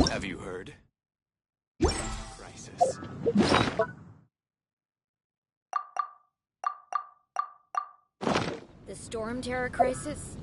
Have you heard? Crisis. The Storm Terror crisis?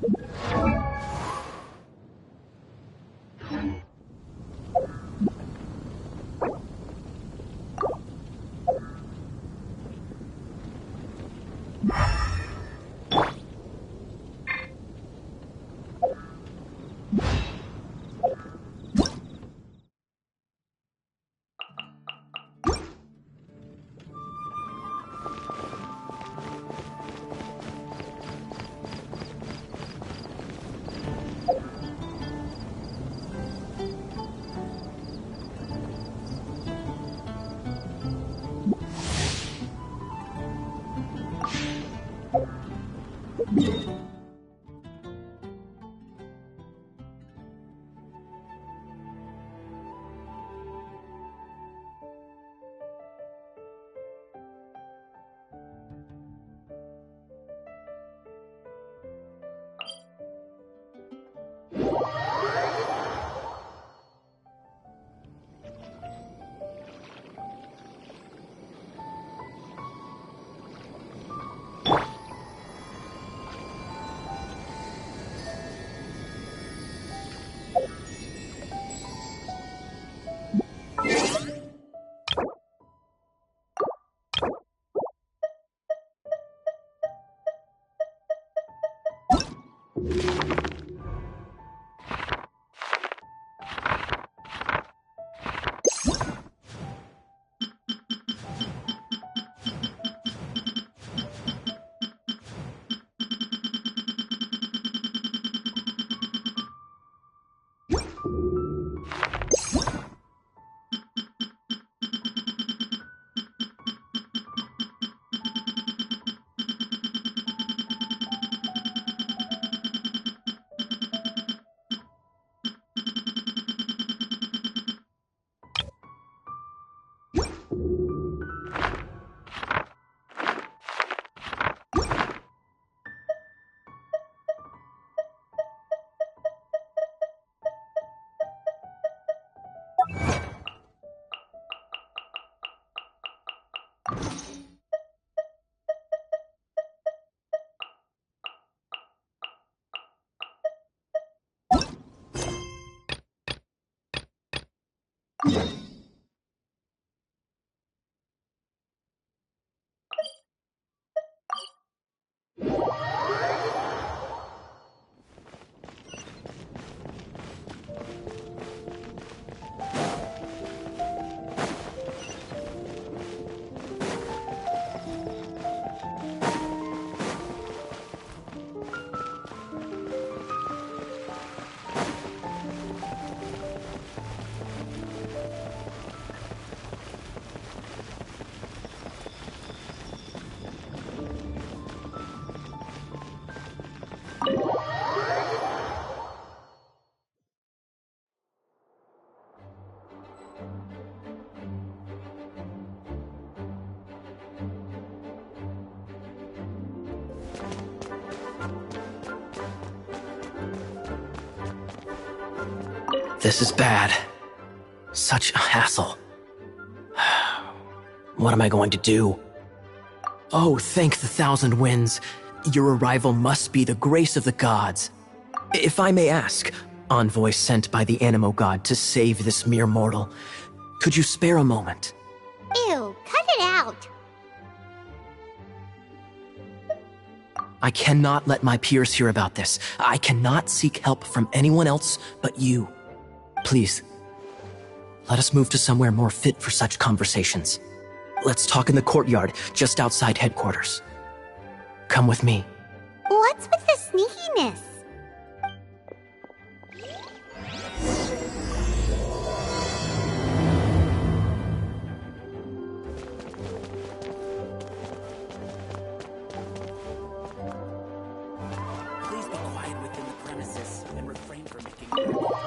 This is bad. Such a hassle. What am I going to do? Oh, thank the thousand winds. Your arrival must be the grace of the gods. If I may ask, envoy sent by the Animo god to save this mere mortal, could you spare a moment? Ew, cut it out. I cannot let my peers hear about this. I cannot seek help from anyone else but you. Please, let us move to somewhere more fit for such conversations. Let's talk in the courtyard, just outside headquarters. Come with me. What's with the sneakiness? Please be quiet within the premises and refrain from making noise.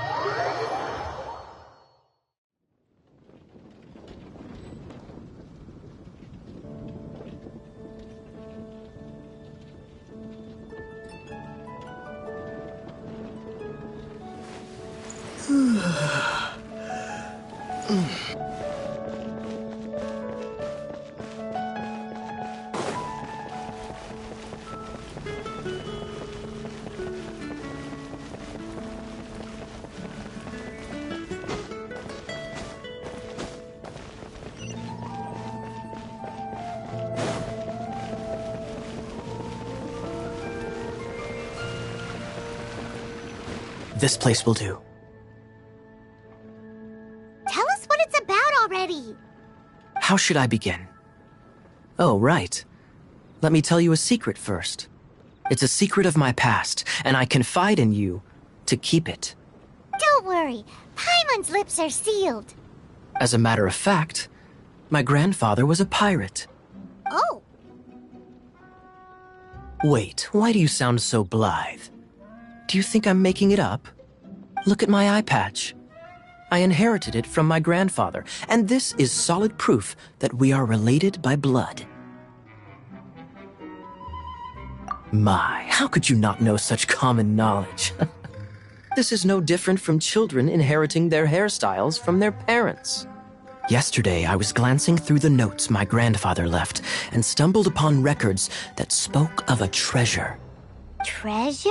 This place will do. Tell us what it's about already. How should I begin? Oh, right. Let me tell you a secret first. It's a secret of my past, and I confide in you to keep it. Don't worry, Paimon's lips are sealed. As a matter of fact, my grandfather was a pirate. Oh, Wait, why do you sound so blithe? Do you think I'm making it up? Look at my eye patch. I inherited it from my grandfather, and this is solid proof that we are related by blood. My, how could you not know such common knowledge? This is no different from children inheriting their hairstyles from their parents. Yesterday, I was glancing through the notes my grandfather left and stumbled upon records that spoke of a treasure. treasure?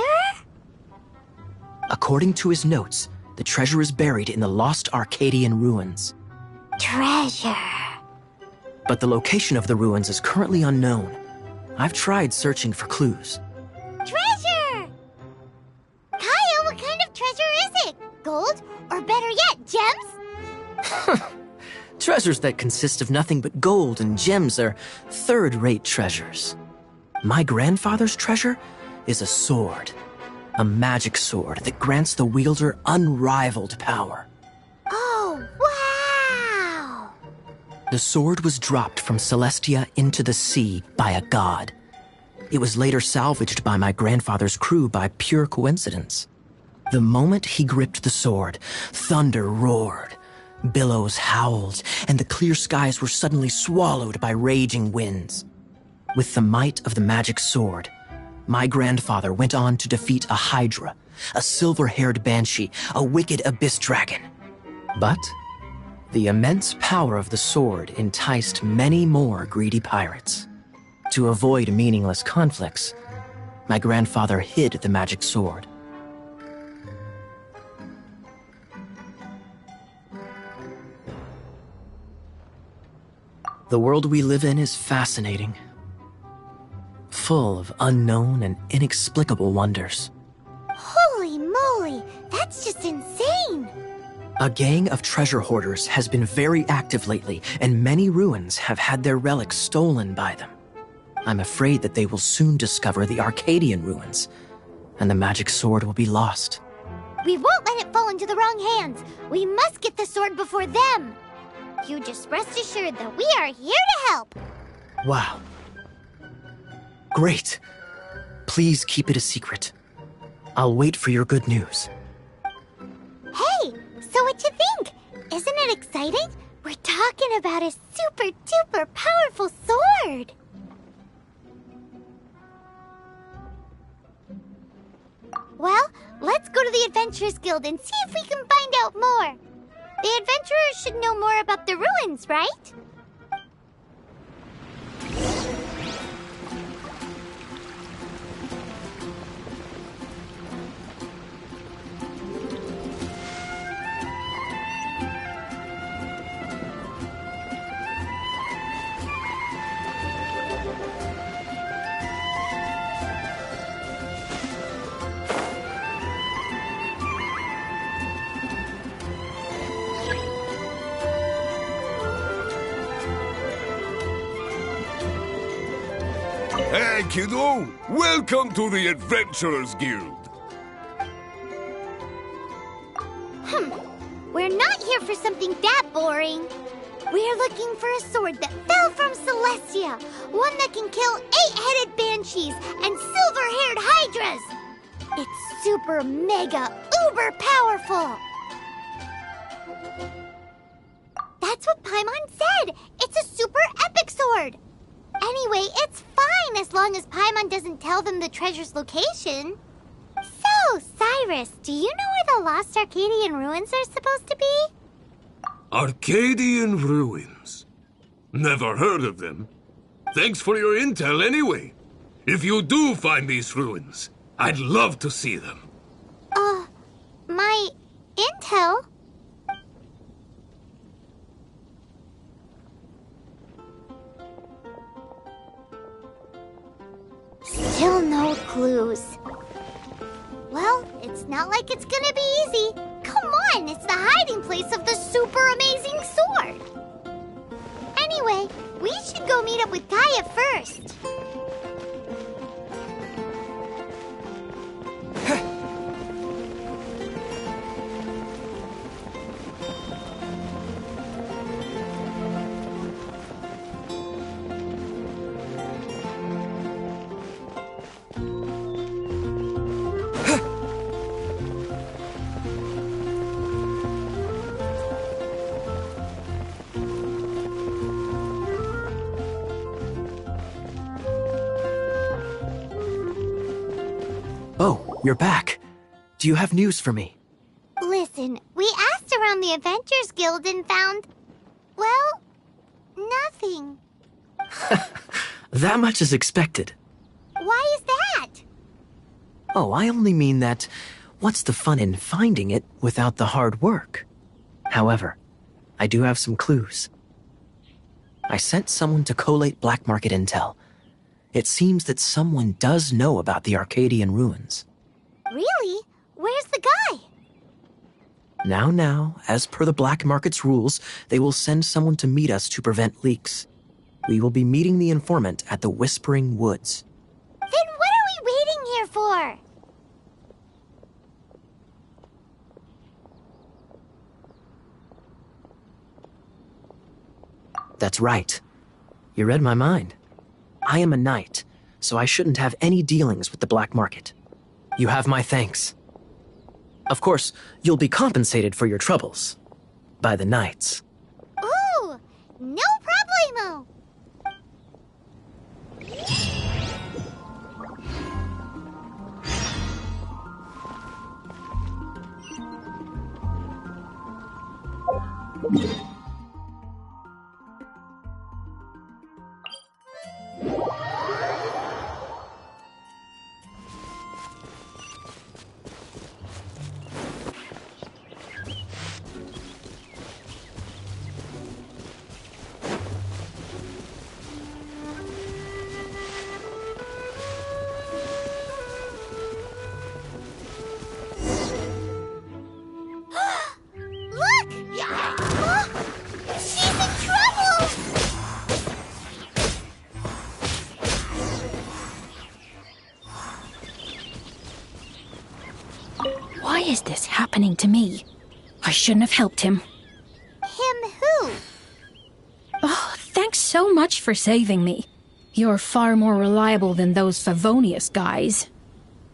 According to his notes, the treasure is buried in the lost Arcadian ruins. Treasure. But the location of the ruins is currently unknown. I've tried searching for clues. Treasure! Kyle, what kind of treasure is it? Gold? Or better yet, gems? Treasures that consist of nothing but gold and gems are third-rate treasures. My grandfather's treasure is a sword. A magic sword that grants the wielder unrivaled power. Oh, wow! The sword was dropped from Celestia into the sea by a god. It was later salvaged by my grandfather's crew by pure coincidence. The moment he gripped the sword, thunder roared, billows howled, and the clear skies were suddenly swallowed by raging winds. With the might of the magic sword, my grandfather went on to defeat a hydra, a silver-haired banshee, a wicked abyss dragon. But the immense power of the sword enticed many more greedy pirates. To avoid meaningless conflicts, my grandfather hid the magic sword. The world we live in is fascinating, full of unknown and inexplicable wonders. Holy moly, that's just insane! A gang of treasure hoarders has been very active lately, and many ruins have had their relics stolen by them. I'm afraid that they will soon discover the Arcadian ruins, and the magic sword will be lost. We won't let it fall into the wrong hands. We must get the sword before them. You just rest assured that we are here to help. Wow. Great. Please keep it a secret. I'll wait for your good news. Hey, so what you think? Isn't it exciting? We're talking about a super duper powerful sword. Well, let's go to the Adventurers Guild and see if we can find out more. The adventurers should know more about the ruins, right? Hey, kiddo! Welcome to the Adventurers Guild! We're not here for something that boring. We're looking for a sword that fell from Celestia. One that can kill 8-headed banshees and silver-haired hydras. It's super mega uber powerful. That's what Paimon said. It's a super epic sword. Anyway, it's fine as long as Paimon doesn't tell them the treasure's location. So, Cyrus, do you know where the lost Arcadian ruins are supposed to be? Arcadian ruins. Never heard of them. Thanks for your intel anyway. If you do find these ruins, I'd love to see them. My intel? Still no clues. Well, it's not like it's gonna be easy. Come on, it's the hiding place of the super amazing sword. Anyway, we should go meet up with Gaia first. Oh, you're back. Do you have news for me? Listen, we asked around the Adventurers Guild and found, well, nothing. That much is expected. Why is that? Oh, I only mean that what's the fun in finding it without the hard work? However, I do have some clues. I sent someone to collate black market intel. It seems that someone does know about the Arcadian ruins. Really? Where's the guy? Now, as per the black market's rules, they will send someone to meet us to prevent leaks. We will be meeting the informant at the Whispering Woods. Then what are we waiting here for? That's right. You read my mind. I am a knight, so I shouldn't have any dealings with the black market. You have my thanks. Of course, you'll be compensated for your troubles. By the knights. Ooh, no problemo. Look! She's in trouble! Why is this happening to me? I shouldn't have helped him. Him who? Oh, thanks so much for saving me. You're far more reliable than those Favonius guys.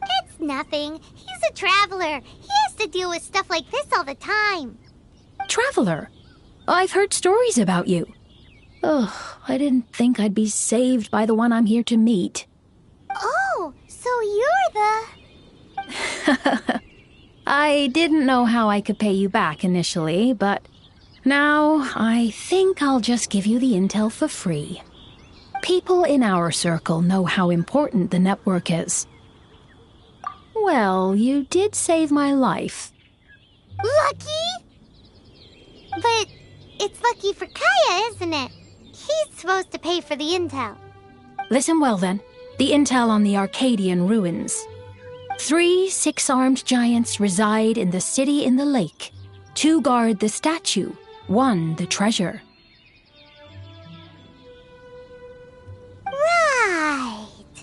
It's nothing. He's a traveler. He has to deal with stuff like this all the time. Traveler? I've heard stories about you. Ugh, I didn't think I'd be saved by the one I'm here to meet. Oh, so you're the... I didn't know how I could pay you back initially, but now I think I'll just give you the intel for free. People in our circle know how important the network is. Well, you did save my life. Lucky? But it's lucky for Kaya, isn't it? He's supposed to pay for the intel. Listen well then. The intel on the Arcadian ruins. 3 6-armed giants reside in the city in the lake. 2 guard the statue, 1 the treasure. Right.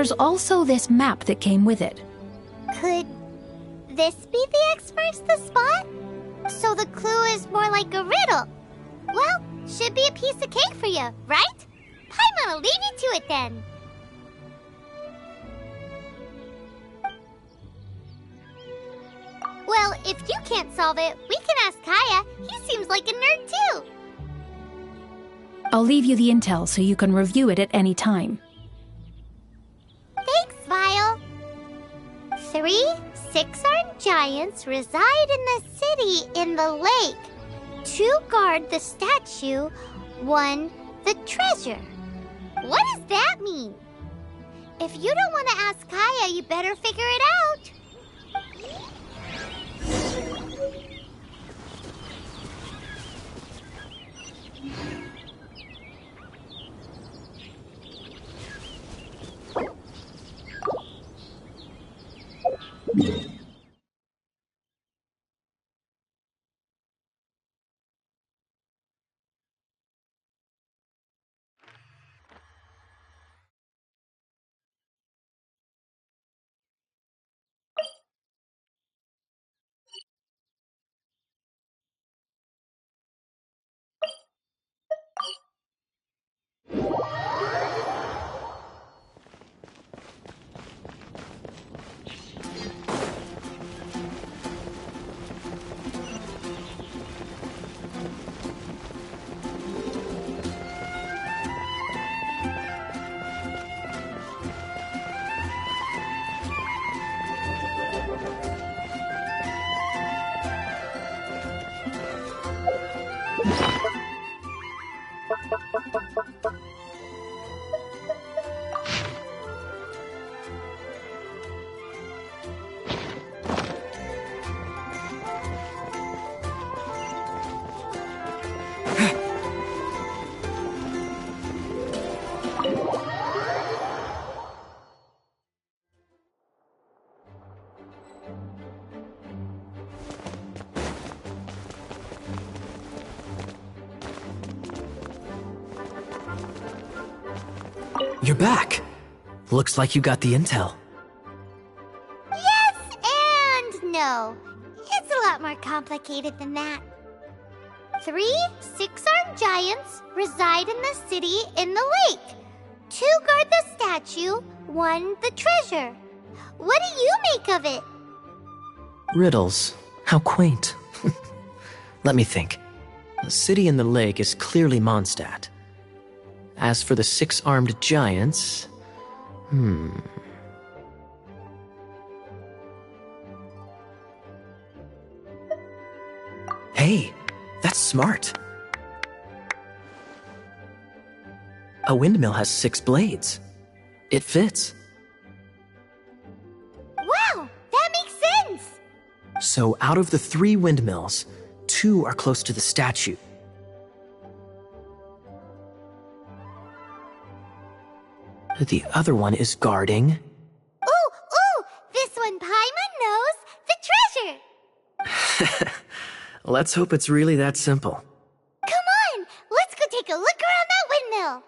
there's also this map that came with it. Could this be the X-marks the spot? So the clue is more like a riddle. Well, should be a piece of cake for you, right? Paimon will leave you to it then. Well, if you can't solve it, we can ask Kaya. He seems like a nerd too. I'll leave you the intel so you can review it at any time. Thanks, Vile. 3 six-armed giants reside in the city in the lake. 2 guard the statue, 1 the treasure. What does that mean? If you don't want to ask Kaya, you better figure it out. You're back. Looks like you got the intel. Yes and no. It's a lot more complicated than that. 3 six-armed giants reside in the city in the lake. 2 guard the statue, 1 the treasure. What do you make of it? Riddles. How quaint. Let me think. The city in the lake is clearly Mondstadt. As for the 6-armed giants... Hey, that's smart. A windmill has 6 blades. It fits. Wow, that makes sense! So out of the 3 windmills, 2 are close to the statue. The other one is guarding... Ooh! This one Paimon knows! The treasure! Let's hope it's really that simple. Come on! Let's go take a look around that windmill!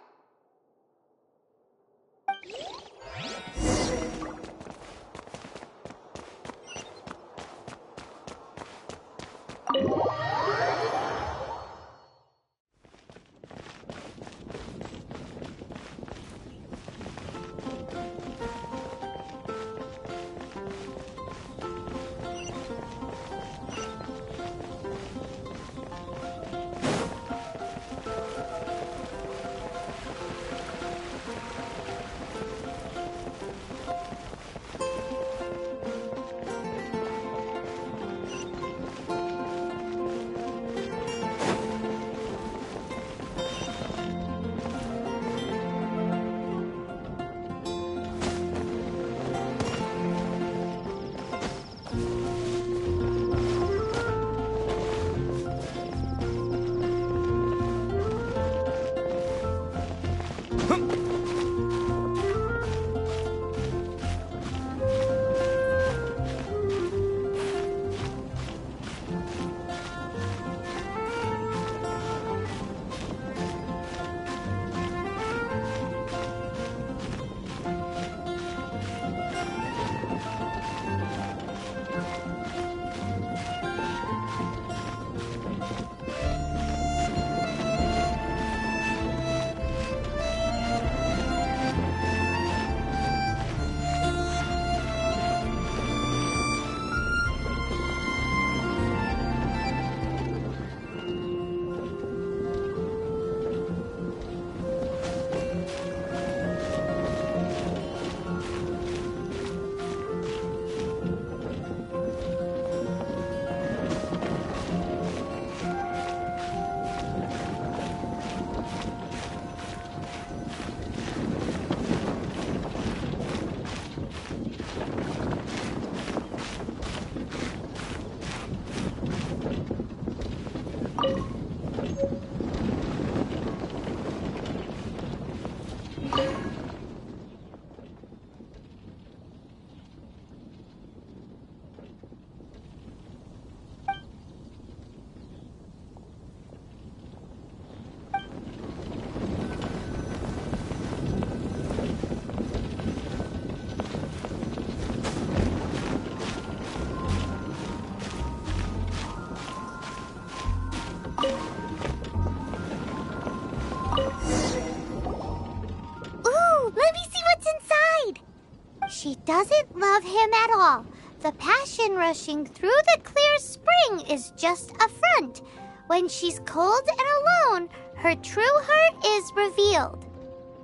at all. The passion rushing through the clear spring is just a front. When she's cold and alone, her true heart is revealed.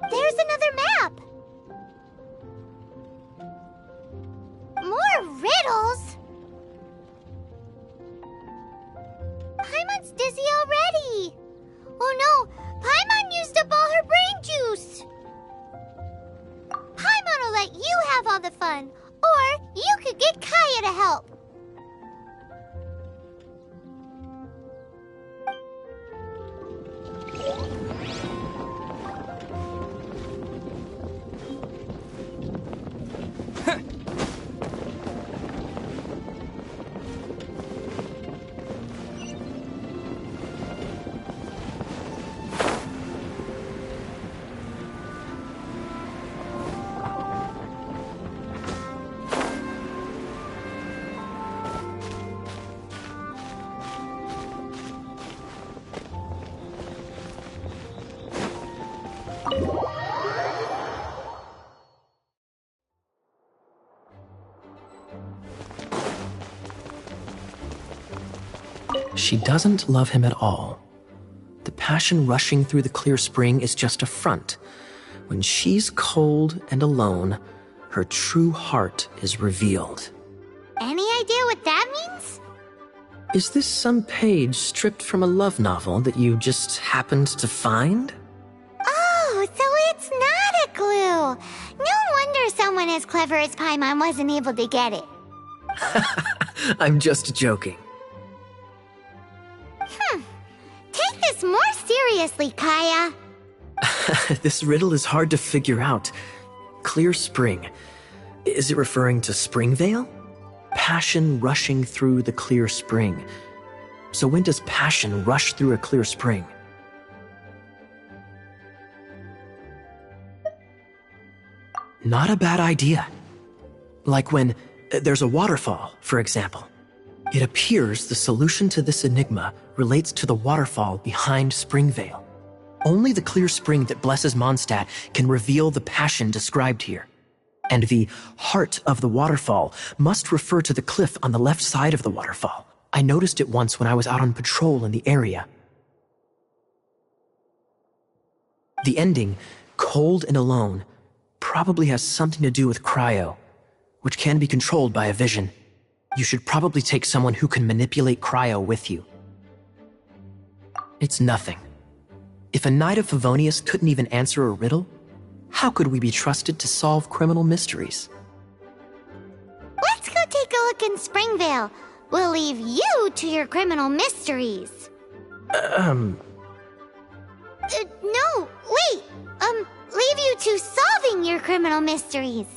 There's another map. More riddles? Paimon's dizzy already. Oh no, Paimon used up all her brain juice. Paimon will let you have all the fun, or you could get Kaya to help. She doesn't love him at all. The passion rushing through the clear spring is just a front. When she's cold and alone, her true heart is revealed. Any idea what that means? Is this some page stripped from a love novel that you just happened to find? Oh, so it's not a clue. No wonder someone as clever as Paimon wasn't able to get it. I'm just joking. Take this more seriously, Kaya. This riddle is hard to figure out. Clear spring. Is it referring to Springvale? Passion rushing through the clear spring. So when does passion rush through a clear spring? Not a bad idea. Like when there's a waterfall, for example. It appears the solution to this enigma relates to the waterfall behind Springvale. Only the clear spring that blesses Mondstadt can reveal the passion described here. And the heart of the waterfall must refer to the cliff on the left side of the waterfall. I noticed it once when I was out on patrol in the area. The ending, cold and alone, probably has something to do with cryo, which can be controlled by a vision. You should probably take someone who can manipulate cryo with you. It's nothing. If a knight of Favonius couldn't even answer a riddle, how could we be trusted to solve criminal mysteries? Let's go take a look in Springvale. We'll leave you to your criminal mysteries. No, wait. Leave you to solving your criminal mysteries.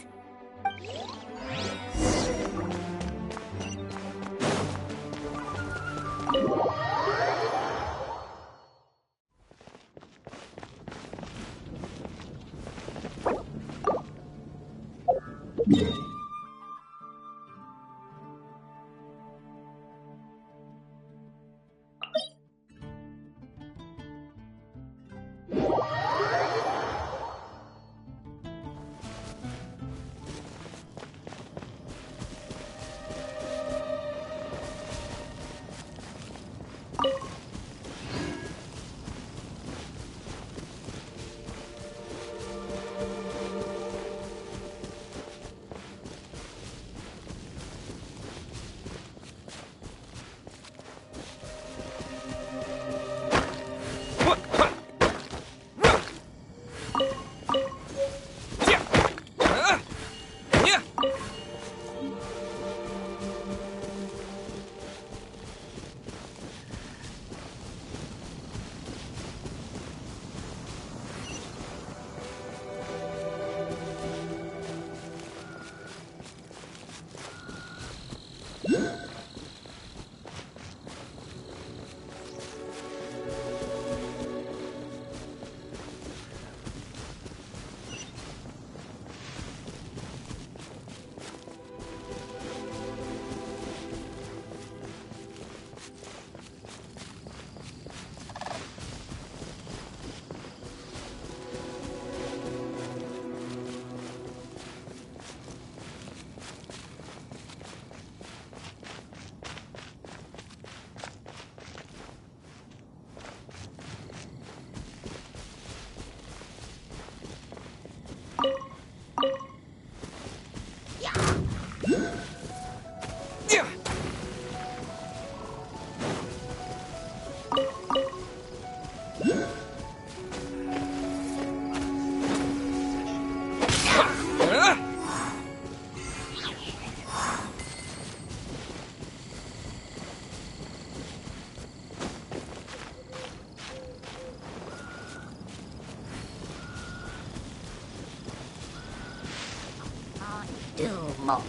A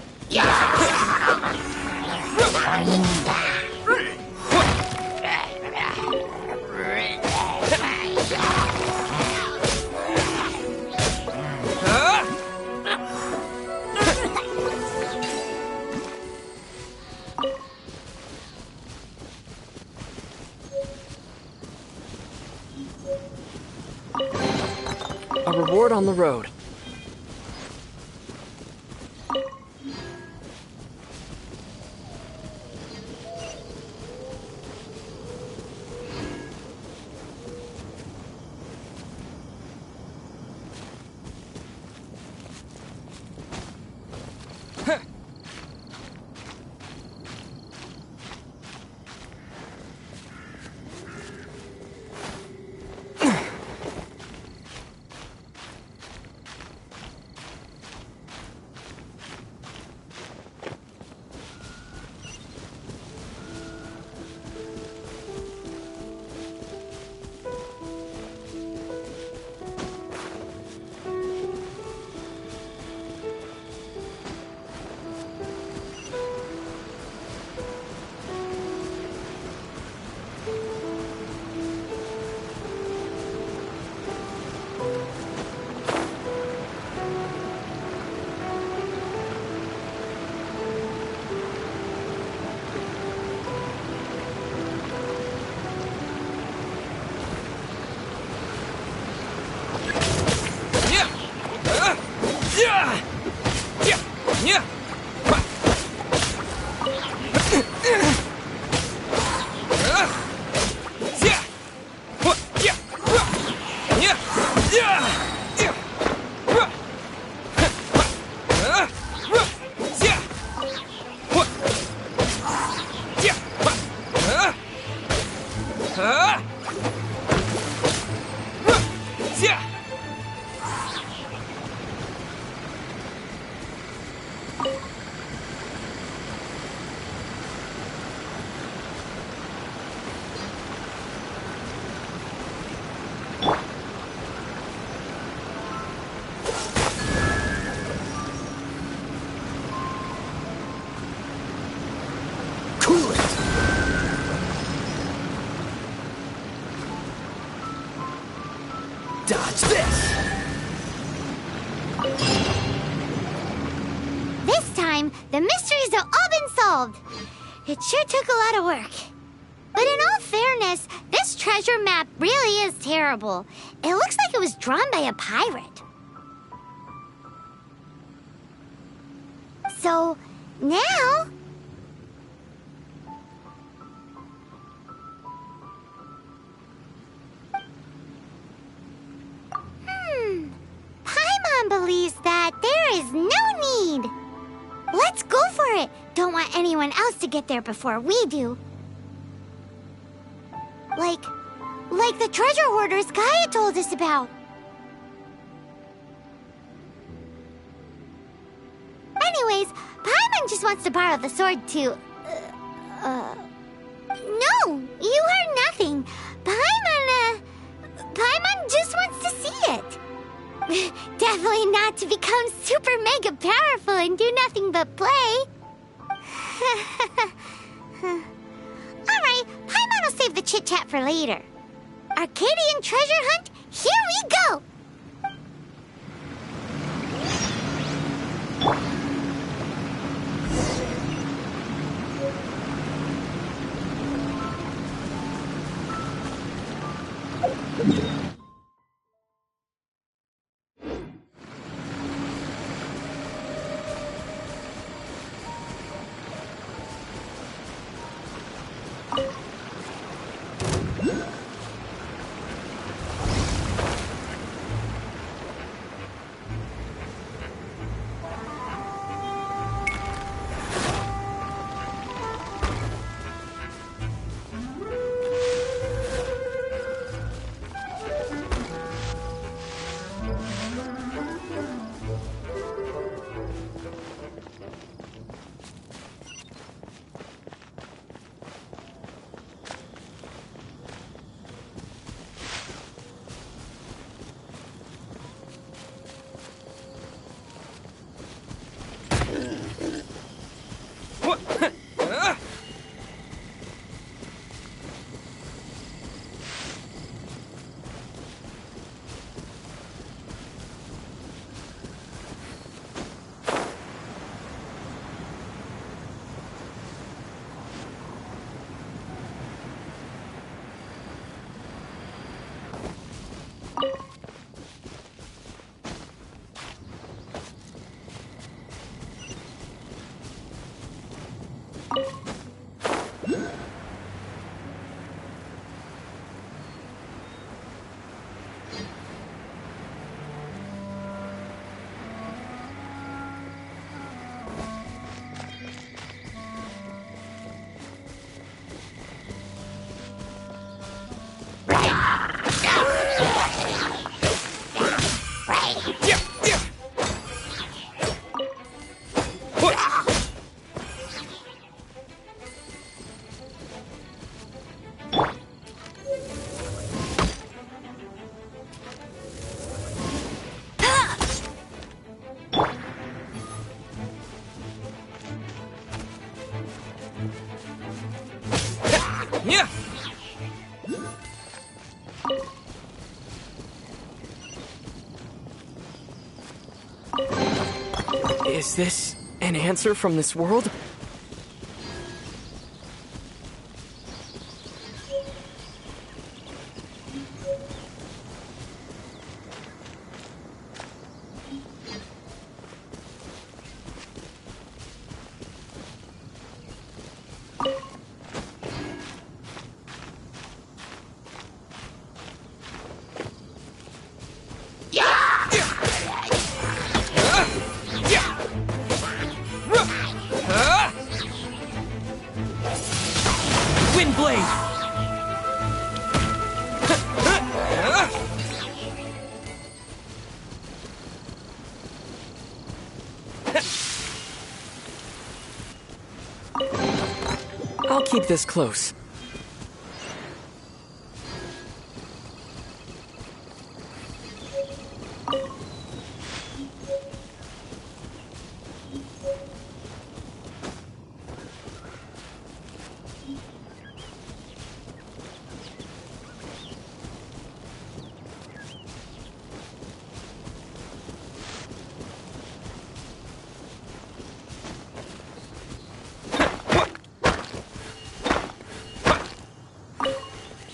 reward on the road. Dodge this! This time, the mysteries have all been solved. It sure took a lot of work. But in all fairness, this treasure map really is terrible. It looks like it was drawn by a pirate. So, now... Paimon believes that there is no need. Let's go for it. Don't want anyone else to get there before we do. Like the treasure hoarders Gaia told us about. Anyways, Paimon just wants to borrow the sword to... No, you heard nothing. Paimon just wants to see it. Definitely not to become super mega powerful and do nothing but play. Alright, Paimon will save the chit-chat for later. Arcadian treasure hunt, here we go! Yeah! Is this an answer from this world? Windblade! I'll keep this close.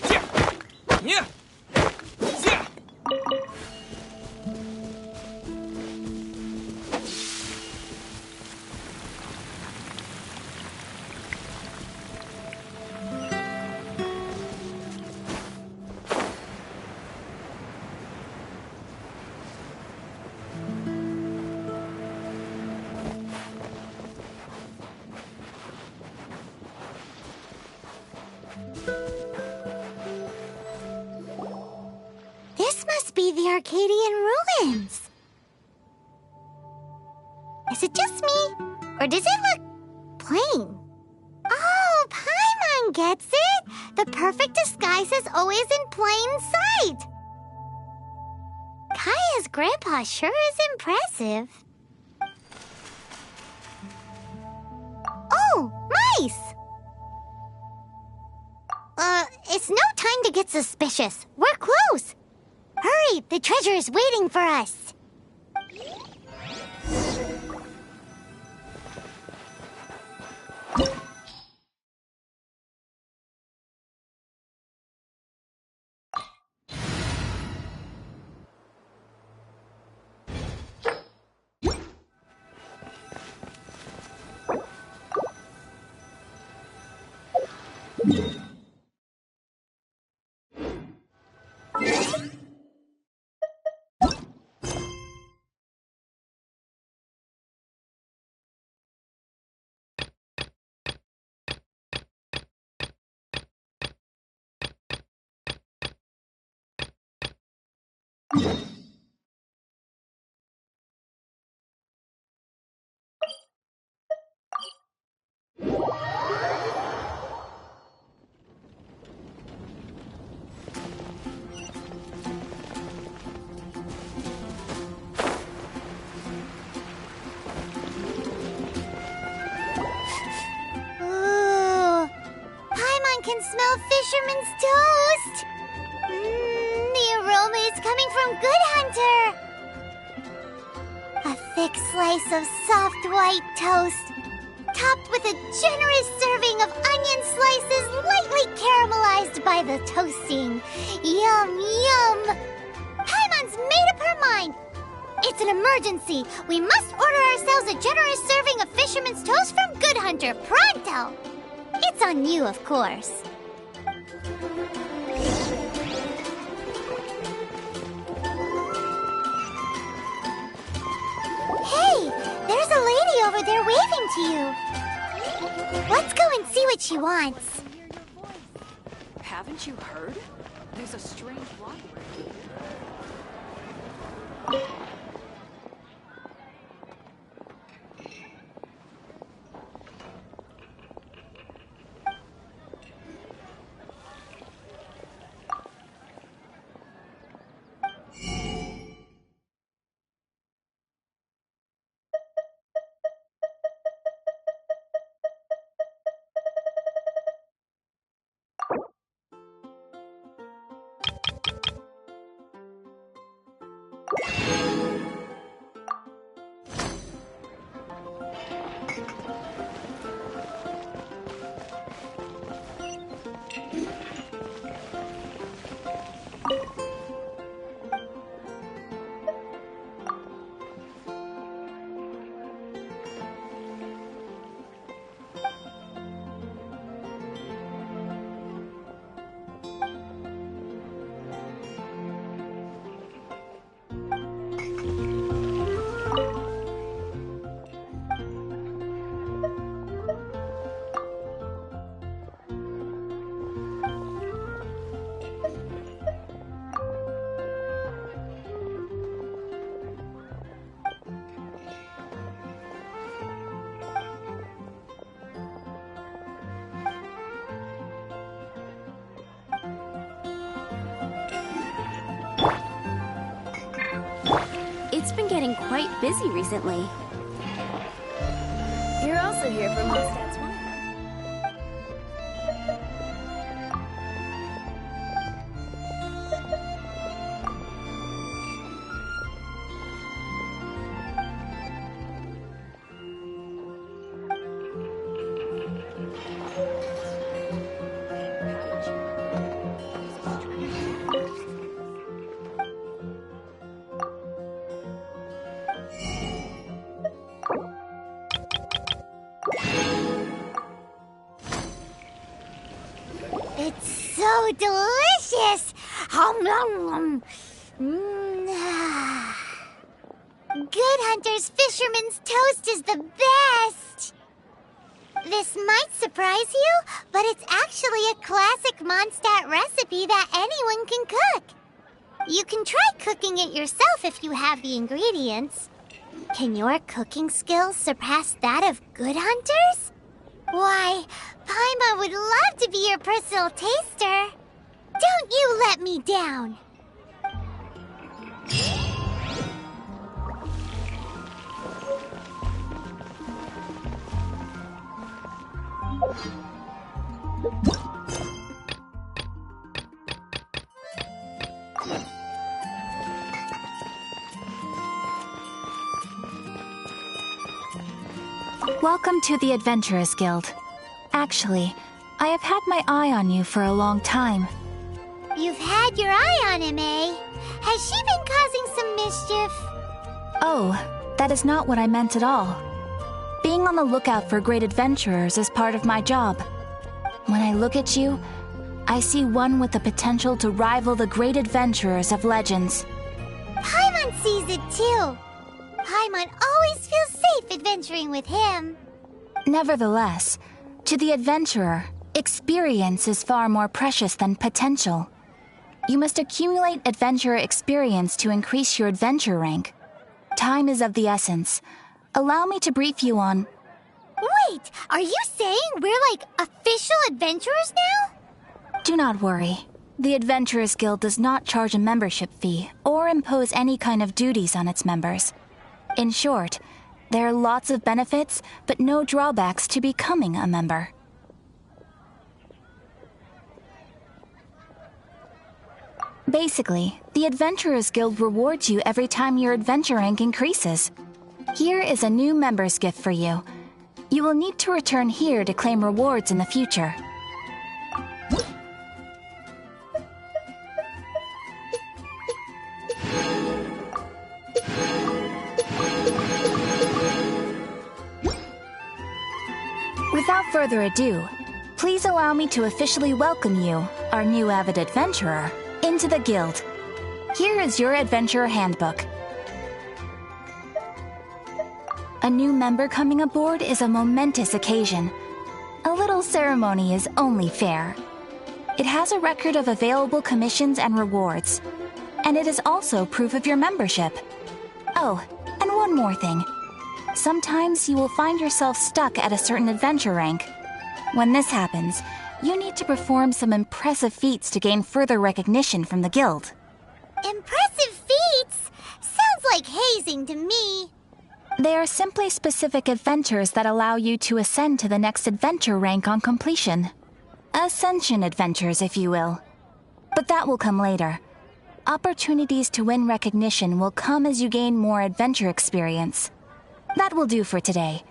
Yeah! Yeah! This must be the Arcadian ruins. Is it just me? Or does it look plain? Oh, Paimon gets it! The perfect disguise is always in plain sight! Kaya's grandpa sure is impressive. Oh, mice! It's no time to get suspicious. We're close. Hurry, the treasure is waiting for us. Ooh, Paimon can smell fisherman's toast. The aroma is coming from Good Hunter. A thick slice of soft white toast, topped with a generous serving of onion slices lightly caramelized by the toasting. Yum, yum! Paimon's made up her mind. It's an emergency. We must order ourselves a generous serving of fisherman's toast from Good Hunter, pronto! It's on you, of course. Hey, there's a lady over there waving to you. Let's go and see what she wants. Haven't you heard? There's a strange robbery. quite busy recently. You're also here for Mondstadt's one. It's so delicious! Hum, nom, nom. Good Hunter's Fisherman's Toast is the best! This might surprise you, but it's actually a classic Mondstadt recipe that anyone can cook. You can try cooking it yourself if you have the ingredients. Can your cooking skills surpass that of Good Hunter's? Why, Paimon would love to be your personal taster. Don't you let me down. Welcome to the Adventurers Guild. Actually, I have had my eye on you for a long time. You've had your eye on him, eh? Has she been causing some mischief? Oh, that is not what I meant at all. Being on the lookout for great adventurers is part of my job. When I look at you, I see one with the potential to rival the great adventurers of legends. Paimon sees it too. Paimon always feels safe adventuring with him. Nevertheless, to the adventurer, experience is far more precious than potential. You must accumulate adventurer experience to increase your adventure rank. Time is of the essence. Allow me to brief you on... Wait, are you saying we're like official adventurers now? Do not worry. The Adventurers Guild does not charge a membership fee or impose any kind of duties on its members. In short, there are lots of benefits, but no drawbacks to becoming a member. Basically, the Adventurers Guild rewards you every time your adventure rank increases. Here is a new member's gift for you. You will need to return here to claim rewards in the future. Without further ado, please allow me to officially welcome you, our new avid adventurer, into the guild. Here is your adventurer handbook. A new member coming aboard is a momentous occasion. A little ceremony is only fair. It has a record of available commissions and rewards, and it is also proof of your membership. Oh, and one more thing. Sometimes you will find yourself stuck at a certain adventure rank. When this happens, you need to perform some impressive feats to gain further recognition from the guild. Impressive feats? Sounds like hazing to me. They are simply specific adventures that allow you to ascend to the next adventure rank on completion. Ascension adventures, if you will. But that will come later. Opportunities to win recognition will come as you gain more adventure experience. That will do for today.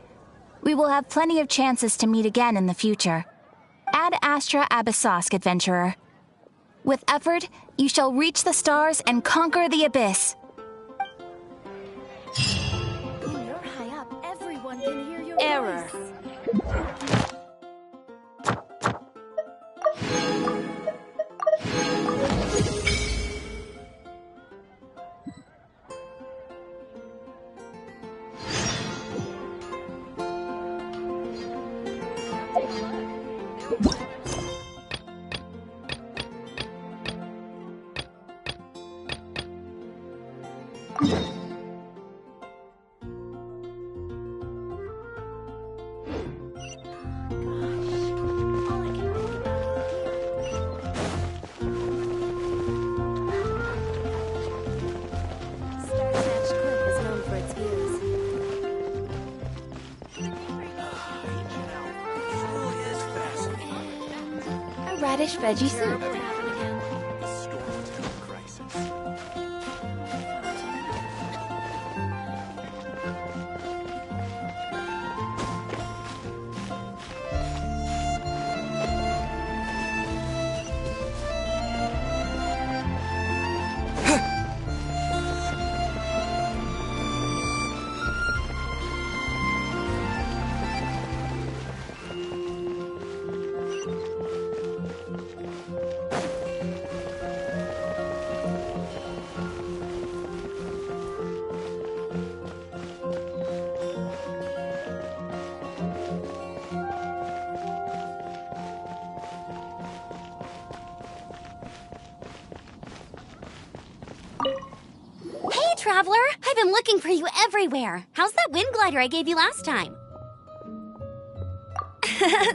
We will have plenty of chances to meet again in the future. Ad Astra Abyssosk, adventurer. With effort, you shall reach the stars and conquer the abyss. When you're high up, everyone can hear your Error. voice. radish veggie soup. The Stormtown crisis. Hey, Traveler! I've been looking for you everywhere. How's that wind glider I gave you last time?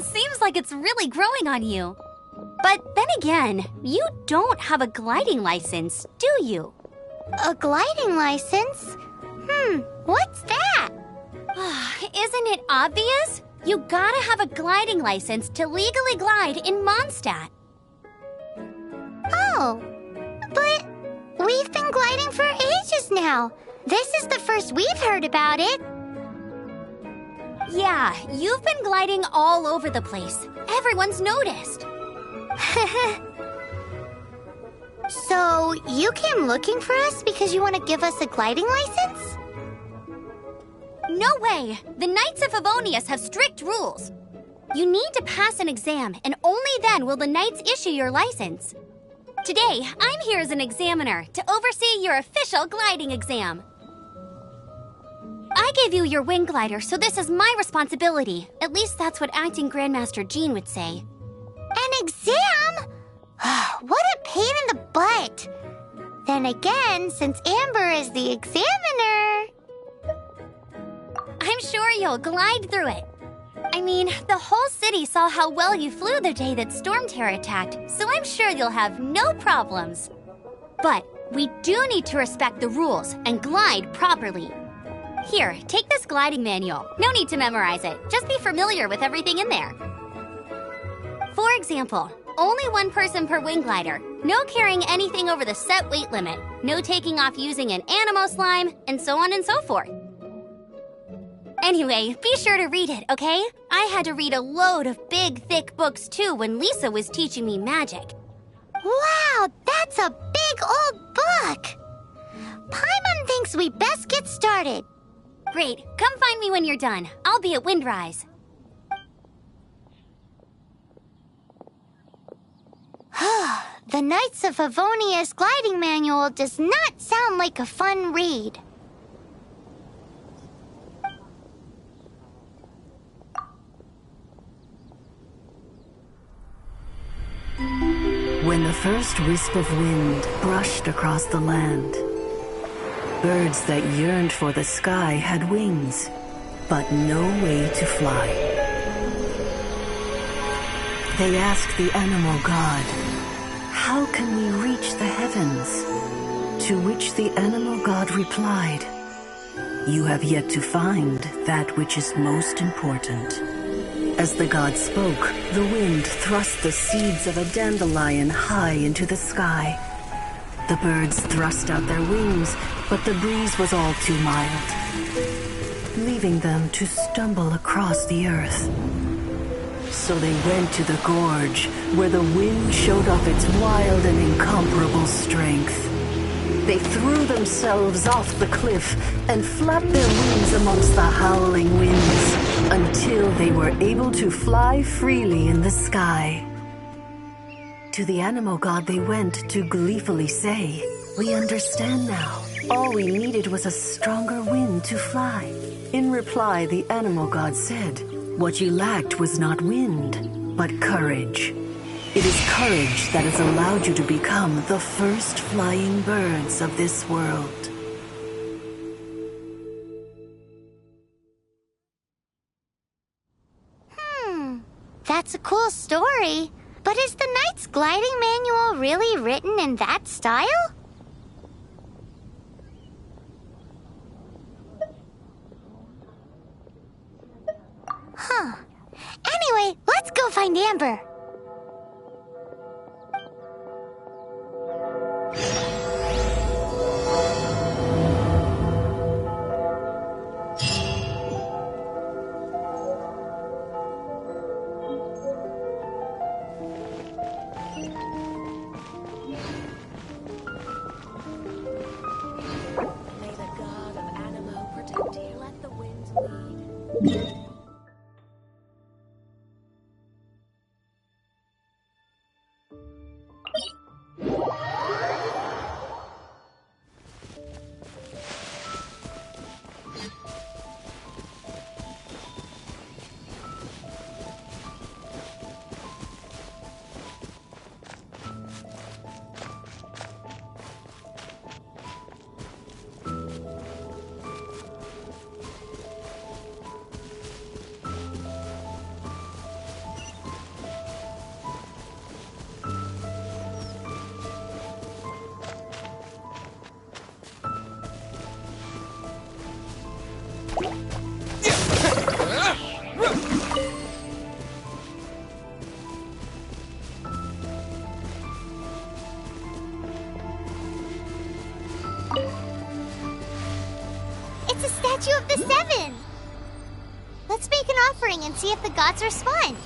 Seems like it's really growing on you. But then again, you don't have a gliding license, do you? A gliding license? What's that? Isn't it obvious? You gotta have a gliding license to legally glide in Mondstadt. Oh, but we've been gliding for ages now. This is the first we've heard about it. Yeah, you've been gliding all over the place. Everyone's noticed. So, you came looking for us because you want to give us a gliding license? No way! The Knights of Favonius have strict rules. You need to pass an exam, and only then will the Knights issue your license. Today, I'm here as an examiner to oversee your official gliding exam. I gave you your wing glider, so this is my responsibility. At least that's what Acting Grandmaster Jean would say. An exam? What a pain in the butt. Then again, since Amber is the examiner... I'm sure you'll glide through it. I mean, the whole city saw how well you flew the day that Storm Terror attacked, so I'm sure you'll have no problems. But we do need to respect the rules and glide properly. Here, take this gliding manual. No need to memorize it. Just be familiar with everything in there. For example, only one person per wing glider, no carrying anything over the set weight limit, no taking off using an animo slime, and so on and so forth. Anyway, be sure to read it, okay? I had to read a load of big, thick books too when Lisa was teaching me magic. Wow, that's a big old book! Paimon thinks we best get started. Great, come find me when you're done. I'll be at Windrise. The Knights of Favonius gliding manual does not sound like a fun read. When the first wisp of wind brushed across the land, birds that yearned for the sky had wings, but no way to fly. They asked the animal god, "How can we reach the heavens?" To which the animal god replied, "You have yet to find that which is most important." As the god spoke, the wind thrust the seeds of a dandelion high into the sky. The birds thrust out their wings, but the breeze was all too mild, leaving them to stumble across the earth. So they went to the gorge, where the wind showed off its wild and incomparable strength. They threw themselves off the cliff and flapped their wings amongst the howling winds until they were able to fly freely in the sky. To the animal god they went to gleefully say, "We understand now. All we needed was a stronger wind to fly." In reply, the animal god said, "What you lacked was not wind, but courage. It is courage that has allowed you to become the first flying birds of this world." That's a cool story. But is the Knight's gliding manual really written in that style? Anyway, let's go find Amber. offering and see if the gods respond.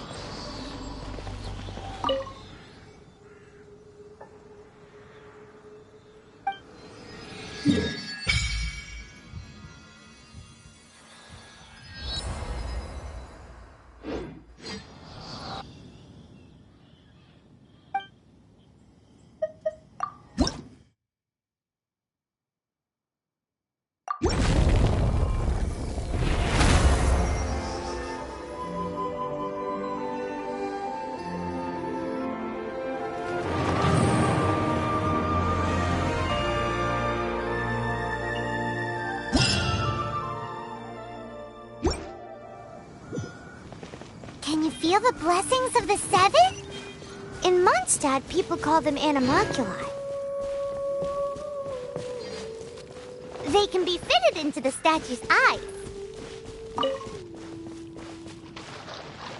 Can you feel the blessings of the seven? In Mondstadt, people call them animalculi. They can be fitted into the statue's eyes.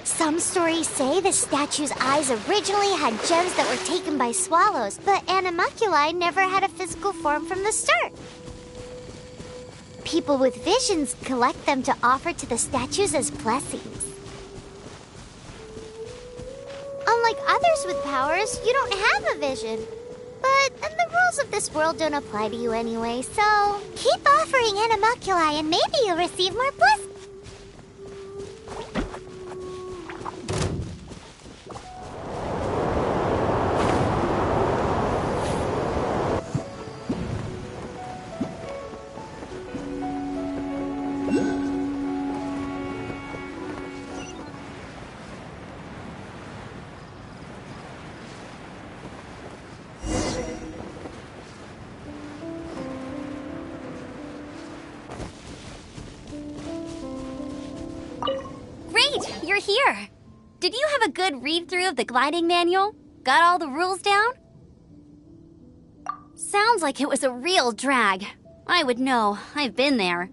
Some stories say the statue's eyes originally had gems that were taken by swallows, but animalculi never had a physical form from the start. People with visions collect them to offer to the statues as blessings. Unlike others with powers, you don't have a vision. But the rules of this world don't apply to you anyway, so keep offering animalculi and maybe you'll receive more blessings. You're here. Did you have a good read-through of the gliding manual? Got all the rules down? Sounds like it was a real drag. I would know. I've been there.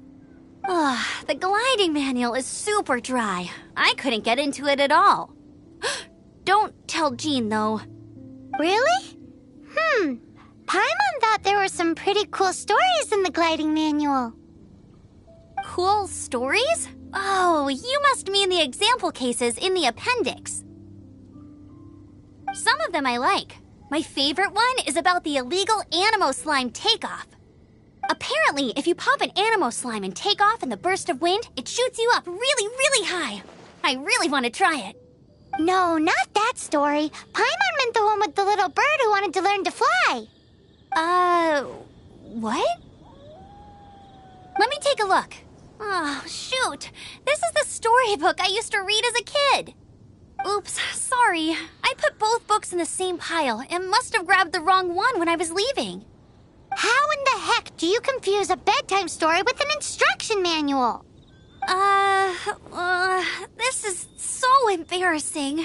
The gliding manual is super dry. I couldn't get into it at all. Don't tell Jean, though. Really? Paimon thought there were some pretty cool stories in the gliding manual. Cool stories? Oh, you must mean the example cases in the appendix. Some of them I like. My favorite one is about the illegal Animo slime takeoff. Apparently, if you pop an Animo slime and take off in the burst of wind, it shoots you up really, really high. I really want to try it. No, not that story. Paimon meant the one with the little bird who wanted to learn to fly. What? Let me take a look. Oh, shoot. This is the storybook I used to read as a kid. Oops, sorry. I put both books in the same pile and must have grabbed the wrong one when I was leaving. How in the heck do you confuse a bedtime story with an instruction manual? This is so embarrassing.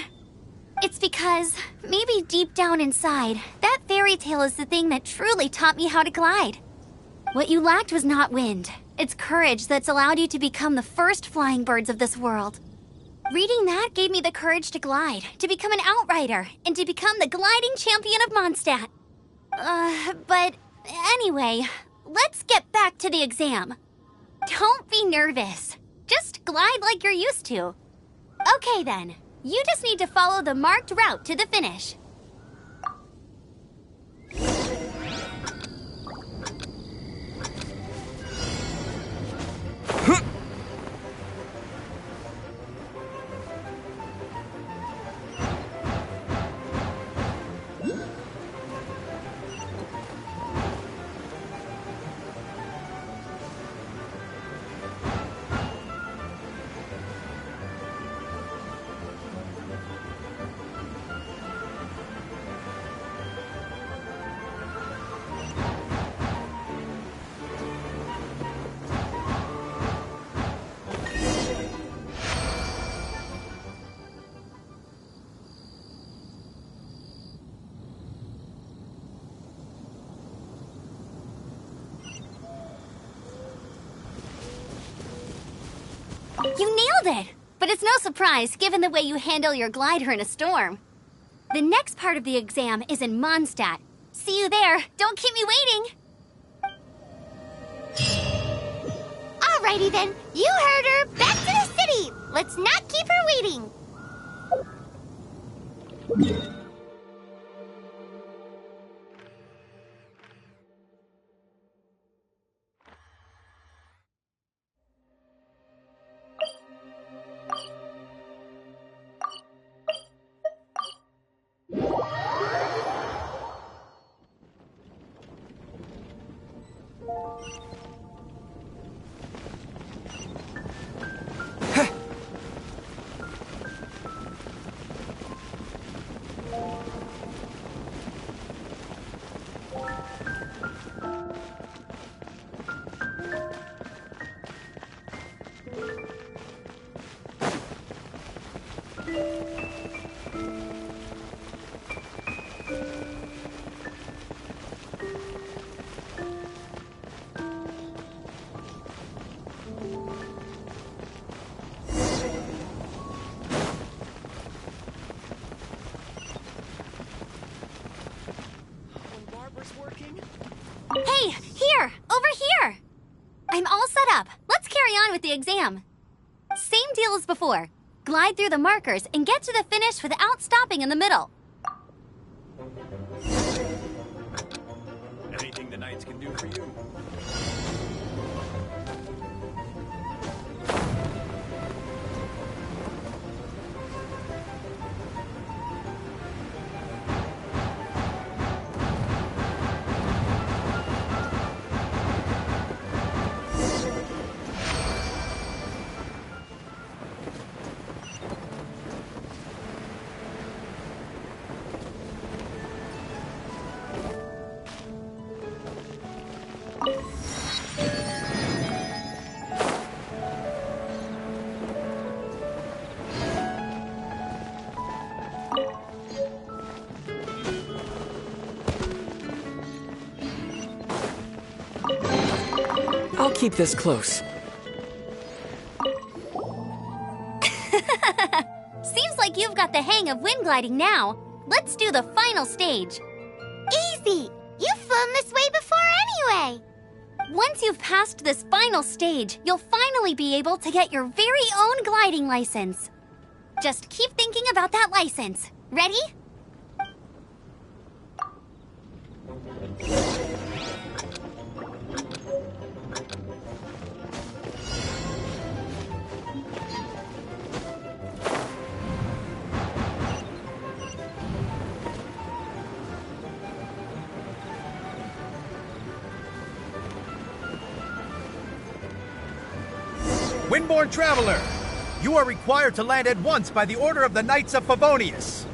It's because, maybe deep down inside, that fairy tale is the thing that truly taught me how to glide. What you lacked was not wind. It's courage that's allowed you to become the first flying birds of this world. Reading that gave me the courage to glide, to become an outrider, and to become the gliding champion of Mondstadt. But anyway, let's get back to the exam. Don't be nervous. Just glide like you're used to. Okay then, you just need to follow the marked route to the finish. You nailed it! But it's no surprise, given the way you handle your glider in a storm. The next part of the exam is in Mondstadt. See you there. Don't keep me waiting. Alrighty then. You heard her. Back to the city. Let's not keep her waiting. Hey, here! Over here! I'm all set up. Let's carry on with the exam. Same deal as before. Glide through the markers and get to the finish without stopping in the middle. Anything the Knights can do for you? I'll keep this close. Seems like you've got the hang of wind gliding now. Let's do the final stage. Easy! You've flown this way before anyway! Once you've passed this final stage, you'll finally be able to get your very own gliding license. Just keep thinking about that license. Ready? Windborne Traveler, you are required to land at once by the order of the Knights of Favonius.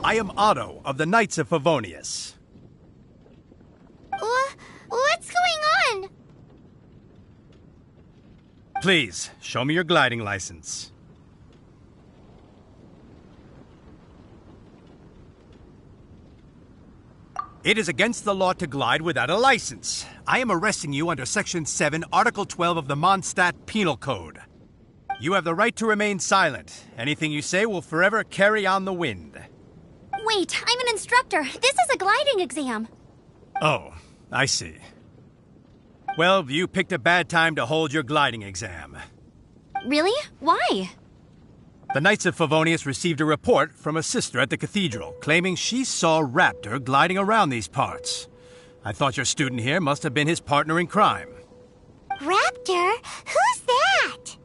I am Otto of the Knights of Favonius. What's going on? Please, show me your gliding license. It is against the law to glide without a license. I am arresting you under Section 7, Article 12 of the Mondstadt Penal Code. You have the right to remain silent. Anything you say will forever carry on the wind. Wait, I'm an instructor. This is a gliding exam. Oh, I see. Well, you picked a bad time to hold your gliding exam. Really? Why? The Knights of Favonius received a report from a sister at the cathedral claiming she saw Raptor gliding around these parts. I thought your student here must have been his partner in crime. Raptor? Who's that?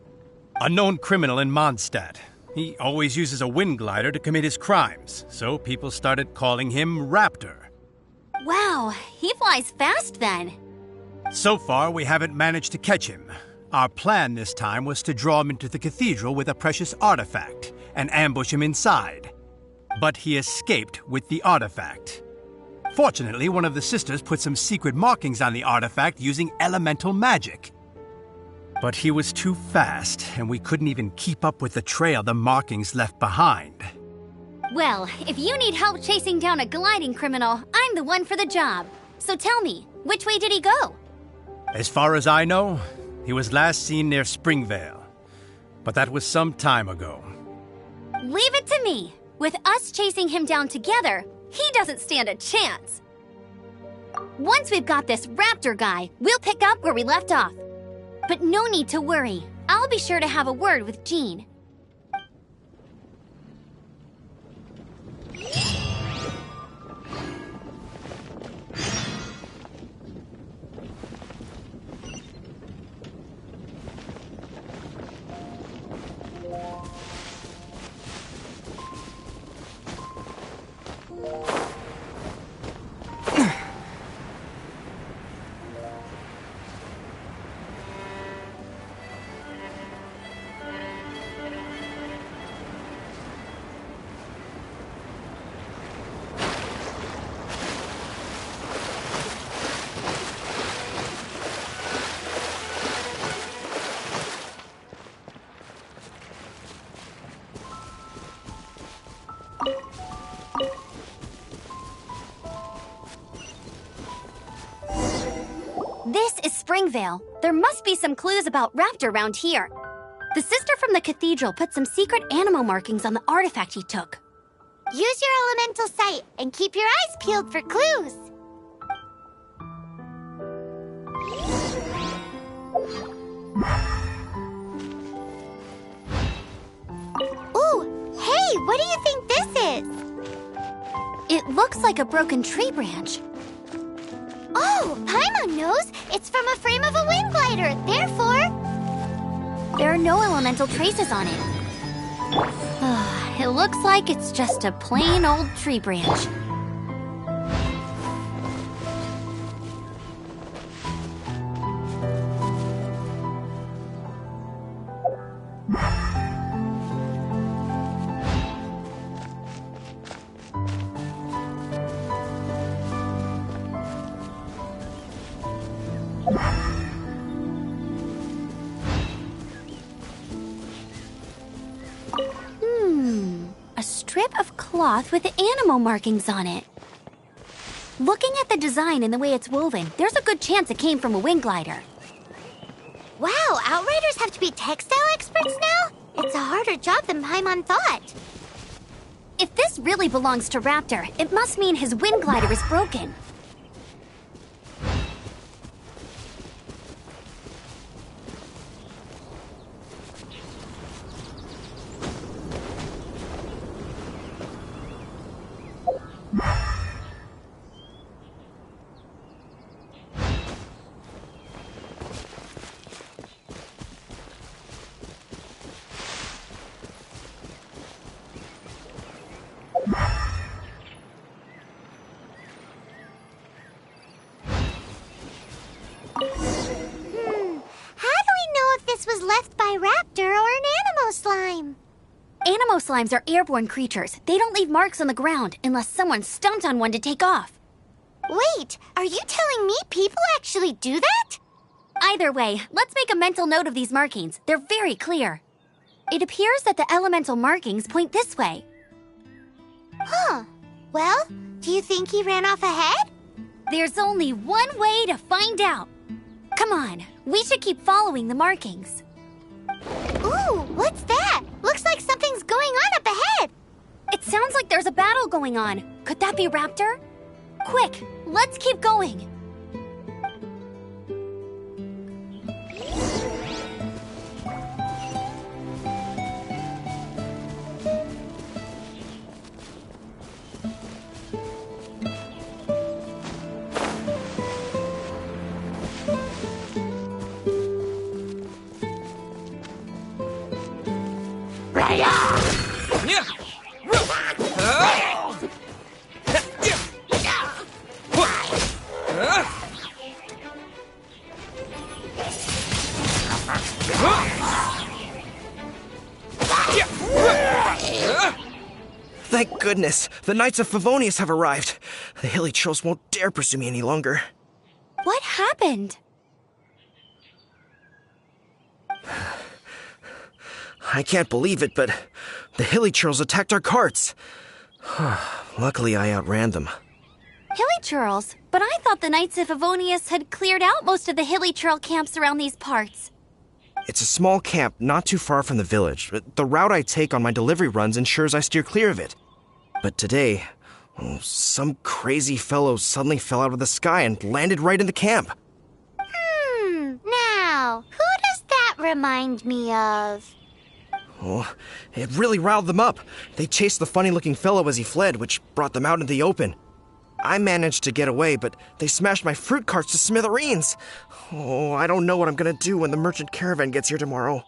A known criminal in Mondstadt. He always uses a wind glider to commit his crimes, so people started calling him Raptor. Wow, he flies fast then. So far, we haven't managed to catch him. Our plan this time was to draw him into the cathedral with a precious artifact and ambush him inside. But he escaped with the artifact. Fortunately, one of the sisters put some secret markings on the artifact using elemental magic. But he was too fast, and we couldn't even keep up with the trail the markings left behind. Well, if you need help chasing down a gliding criminal, I'm the one for the job. So tell me, which way did he go? As far as I know, he was last seen near Springvale. But that was some time ago. Leave it to me. With us chasing him down together, he doesn't stand a chance. Once we've got this raptor guy, we'll pick up where we left off. But no need to worry. I'll be sure to have a word with Jean. This is Springvale. There must be some clues about Raptor around here. The sister from the cathedral put some secret animal markings on the artifact he took. Use your elemental sight and keep your eyes peeled for clues. Ooh, hey, what do you think this is? It looks like a broken tree branch. Oh, Paimon knows. It's from a frame of a wind glider. Therefore, there are no elemental traces on it. It looks like it's just a plain old tree branch. A strip of cloth with animal markings on it. Looking at the design and the way it's woven, there's a good chance it came from a wind glider. Wow, Outriders have to be textile experts now? It's a harder job than Paimon thought. If this really belongs to Raptor, it must mean his wind glider is broken. Was left by Raptor or an Animo Slime. Animo Slimes are airborne creatures. They don't leave marks on the ground unless someone stomped on one to take off. Wait, are you telling me people actually do that? Either way, let's make a mental note of these markings. They're very clear. It appears that the elemental markings point this way. Huh. Well, do you think he ran off ahead? There's only one way to find out. Come on, we should keep following the markings. Ooh, what's that? Looks like something's going on up ahead. It sounds like there's a battle going on. Could that be Raptor? Quick, let's keep going. Thank goodness, the Knights of Favonius have arrived. The Hilly Trolls won't dare pursue me any longer. What happened? I can't believe it, but the Hilly Trolls attacked our carts. Luckily, I outran them. Hilly Churls? But I thought the Knights of Favonius had cleared out most of the Hilly Churl camps around these parts. It's a small camp not too far from the village. The route I take on my delivery runs ensures I steer clear of it. But today, Oh, some crazy fellow suddenly fell out of the sky and landed right in the camp. Now, who does that remind me of? Oh, it really riled them up. They chased the funny-looking fellow as he fled, which brought them out into the open. I managed to get away, but they smashed my fruit carts to smithereens. Oh, I don't know what I'm gonna do when the merchant caravan gets here tomorrow.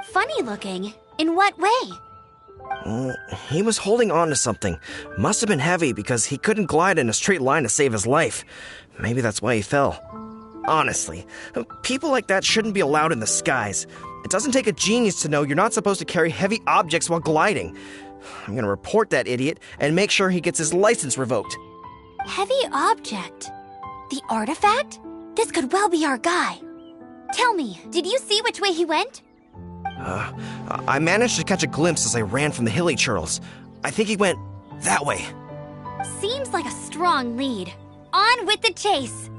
Funny looking? In what way? Oh, he was holding on to something. Must have been heavy because he couldn't glide in a straight line to save his life. Maybe that's why he fell. Honestly, people like that shouldn't be allowed in the skies. It doesn't take a genius to know you're not supposed to carry heavy objects while gliding. I'm gonna report that idiot and make sure he gets his license revoked. Heavy object? The artifact? This could well be our guy. Tell me, did you see which way he went? I managed to catch a glimpse as I ran from the hilly churls. I think he went that way. Seems like a strong lead. On with the chase!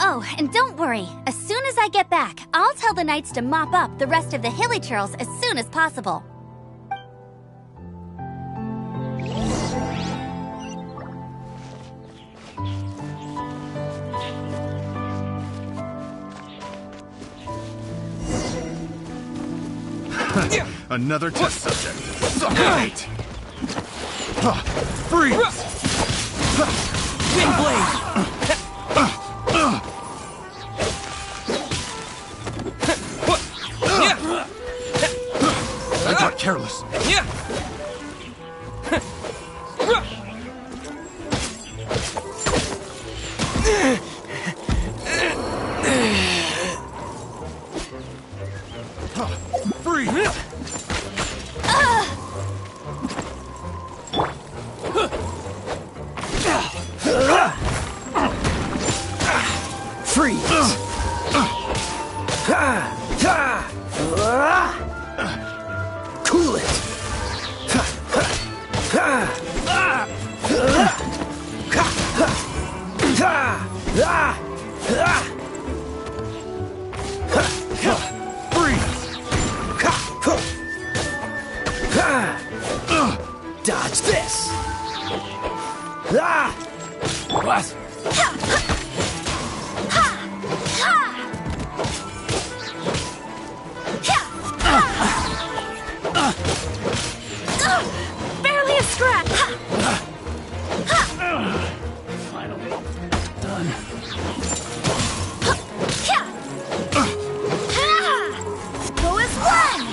Oh, and don't worry. As soon as I get back, I'll tell the knights to mop up the rest of the hilly churls as soon as possible. Another test subject. Right. Freeze! Wind blade! I got careless. Freeze! Freeze! Cool it! Dodge this! What? Barely a scratch! Finally done. Go as one!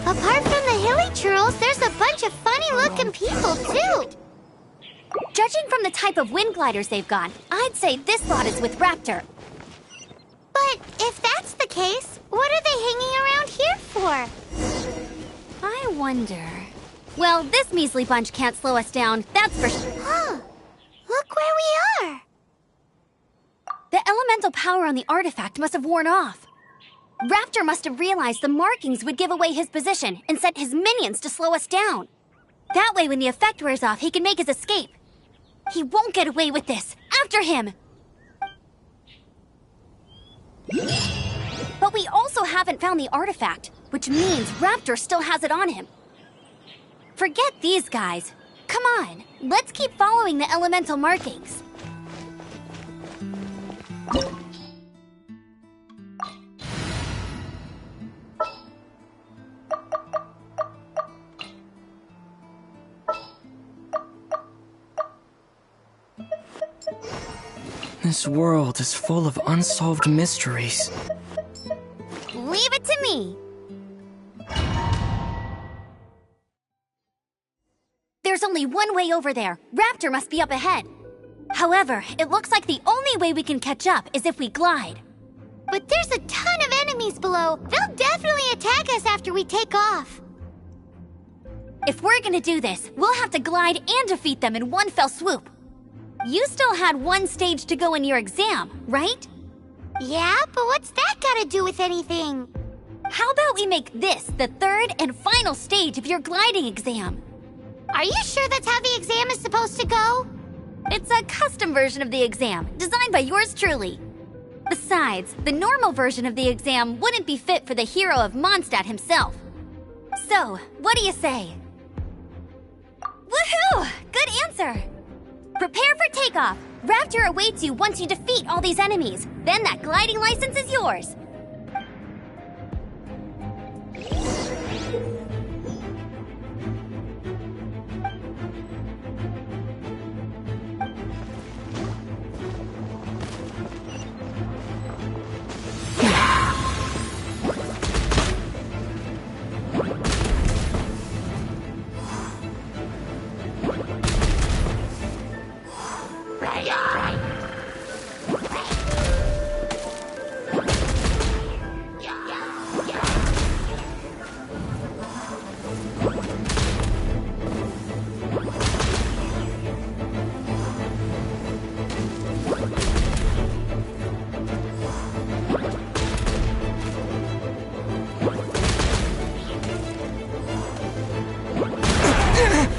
Apart from the hilly churls, there's a bunch of funny-looking people, too. Judging from the type of wind gliders they've got, I'd say this lot is with Raptor. But if that's the case, what are they hanging around here for? I wonder... Well, this measly bunch can't slow us down, that's for sure. Huh. Look where we are. The elemental power on the artifact must have worn off. Raptor must have realized the markings would give away his position and sent his minions to slow us down. That way, when the effect wears off, he can make his escape. He won't get away with this. After him! But we also haven't found the artifact, which means Raptor still has it on him. Forget these guys. Come on, let's keep following the elemental markings. This world is full of unsolved mysteries. Leave it to me. There's only one way over there. Raptor must be up ahead. However, it looks like the only way we can catch up is if we glide. But there's a ton of enemies below. They'll definitely attack us after we take off. If we're gonna do this, we'll have to glide and defeat them in one fell swoop. You still had one stage to go in your exam, right? Yeah, but what's that got to do with anything? How about we make this the third and final stage of your gliding exam? Are you sure that's how the exam is supposed to go? It's a custom version of the exam, designed by yours truly. Besides, the normal version of the exam wouldn't be fit for the hero of Mondstadt himself. So, what do you say? Woohoo! Good answer! Prepare for takeoff! Raptor awaits you once you defeat all these enemies. Then that gliding license is yours.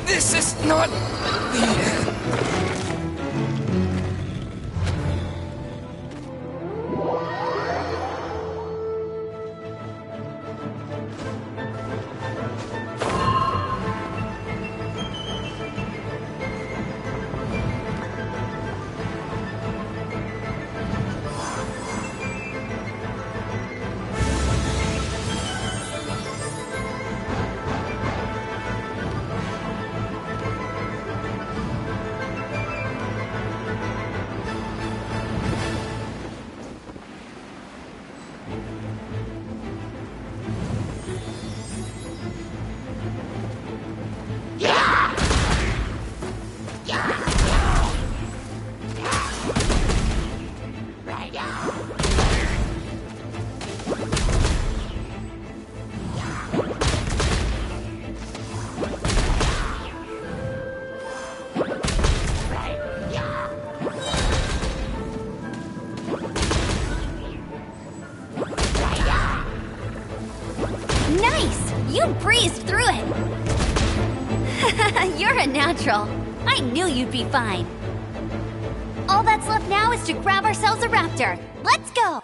This is not the end. Nice! You breezed through it! You're a natural. I knew you'd be fine. All that's left now is to grab ourselves a raptor. Let's go!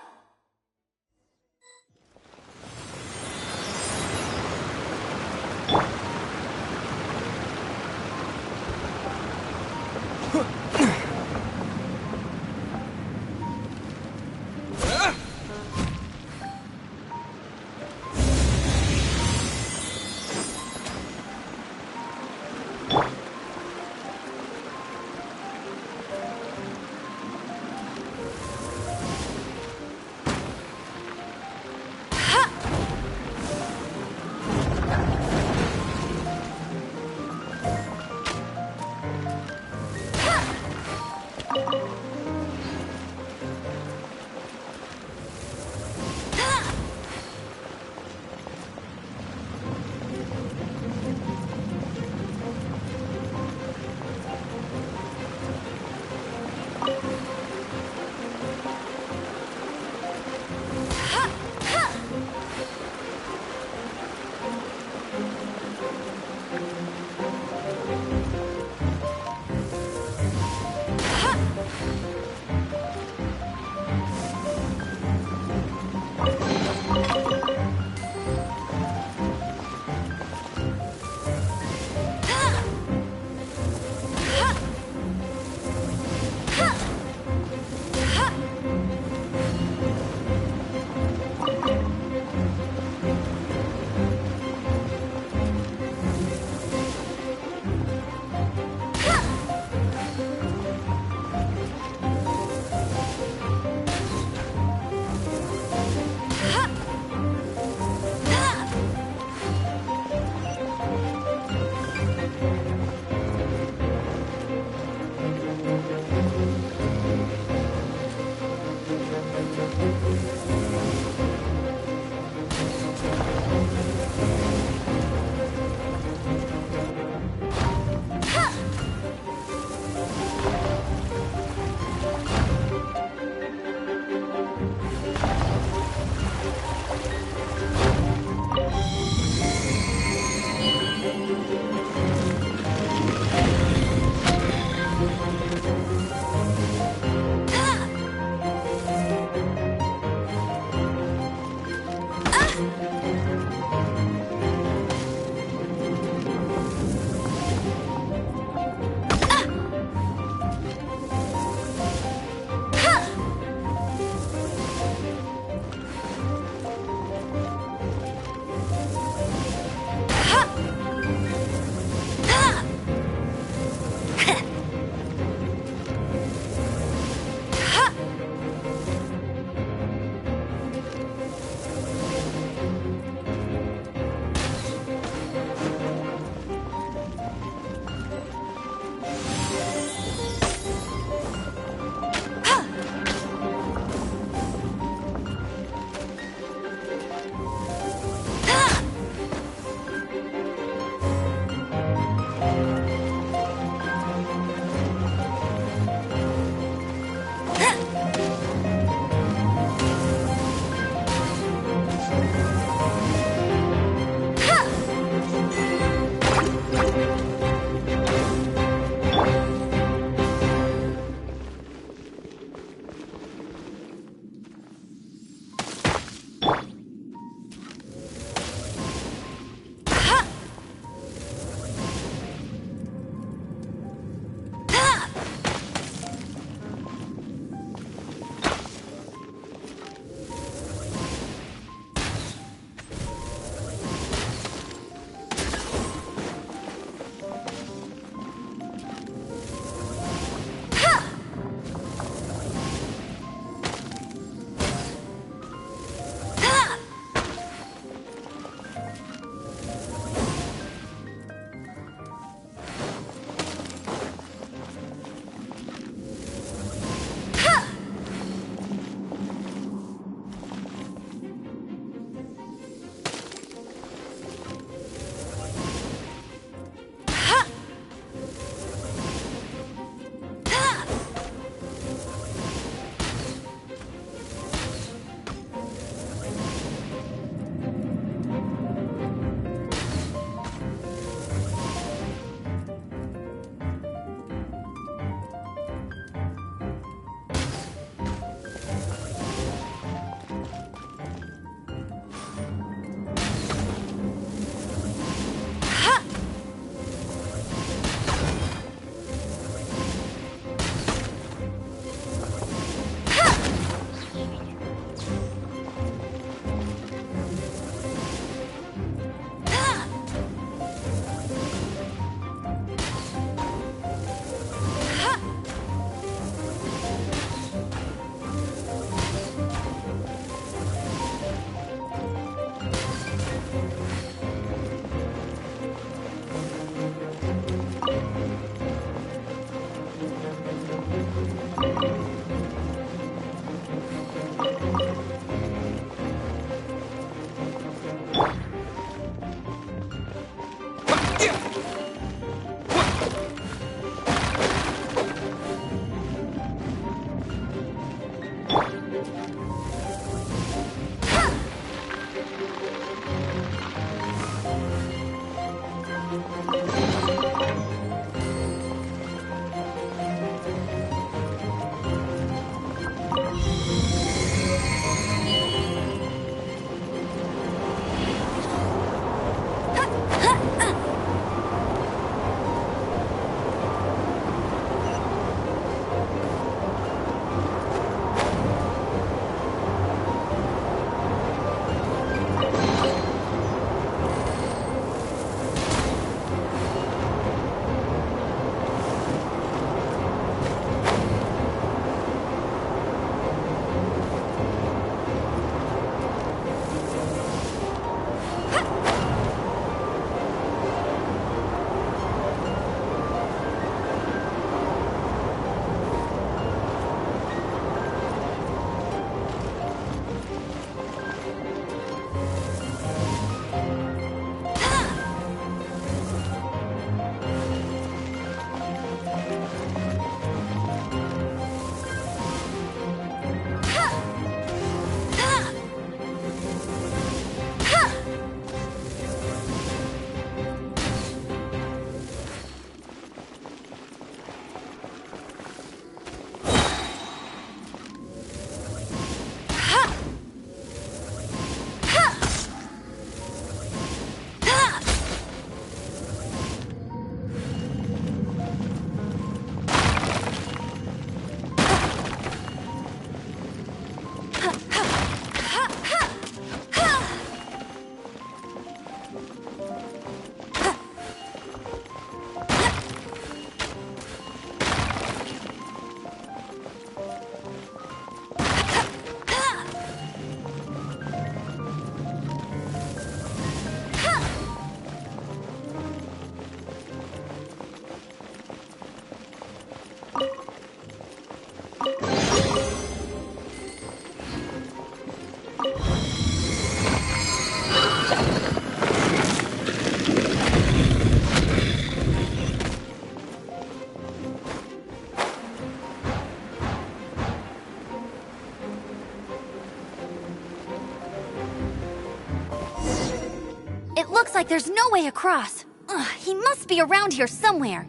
It looks like there's no way across. Ugh, he must be around here somewhere.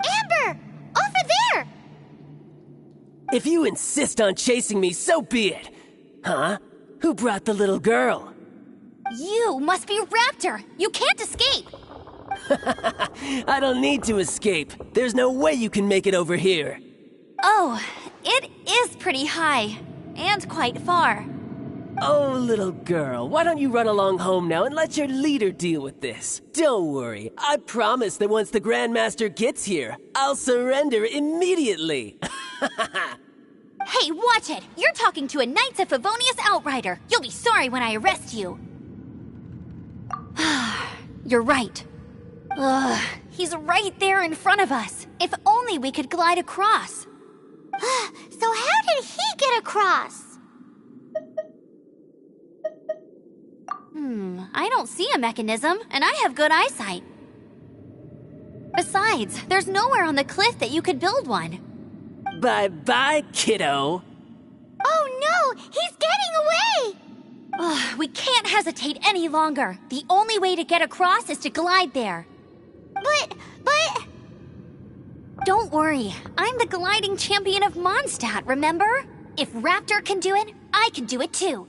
Amber! Over there! If you insist on chasing me, so be it. Huh? Who brought the little girl? You must be Raptor! You can't escape! I don't need to escape. There's no way you can make it over here. Oh, it is pretty high. And quite far. Oh, little girl, why don't you run along home now and let your leader deal with this? Don't worry, I promise that once the Grandmaster gets here, I'll surrender immediately. Hey, watch it! You're talking to a Knights of Favonius outrider. You'll be sorry when I arrest you. You're right. Ugh, he's right there in front of us. If only we could glide across. So how did he get across? I don't see a mechanism, and I have good eyesight. Besides, there's nowhere on the cliff that you could build one. Bye-bye, kiddo. Oh no! He's getting away! Ugh, we can't hesitate any longer. The only way to get across is to glide there. But... Don't worry. I'm the gliding champion of Mondstadt, remember? If Raptor can do it, I can do it too.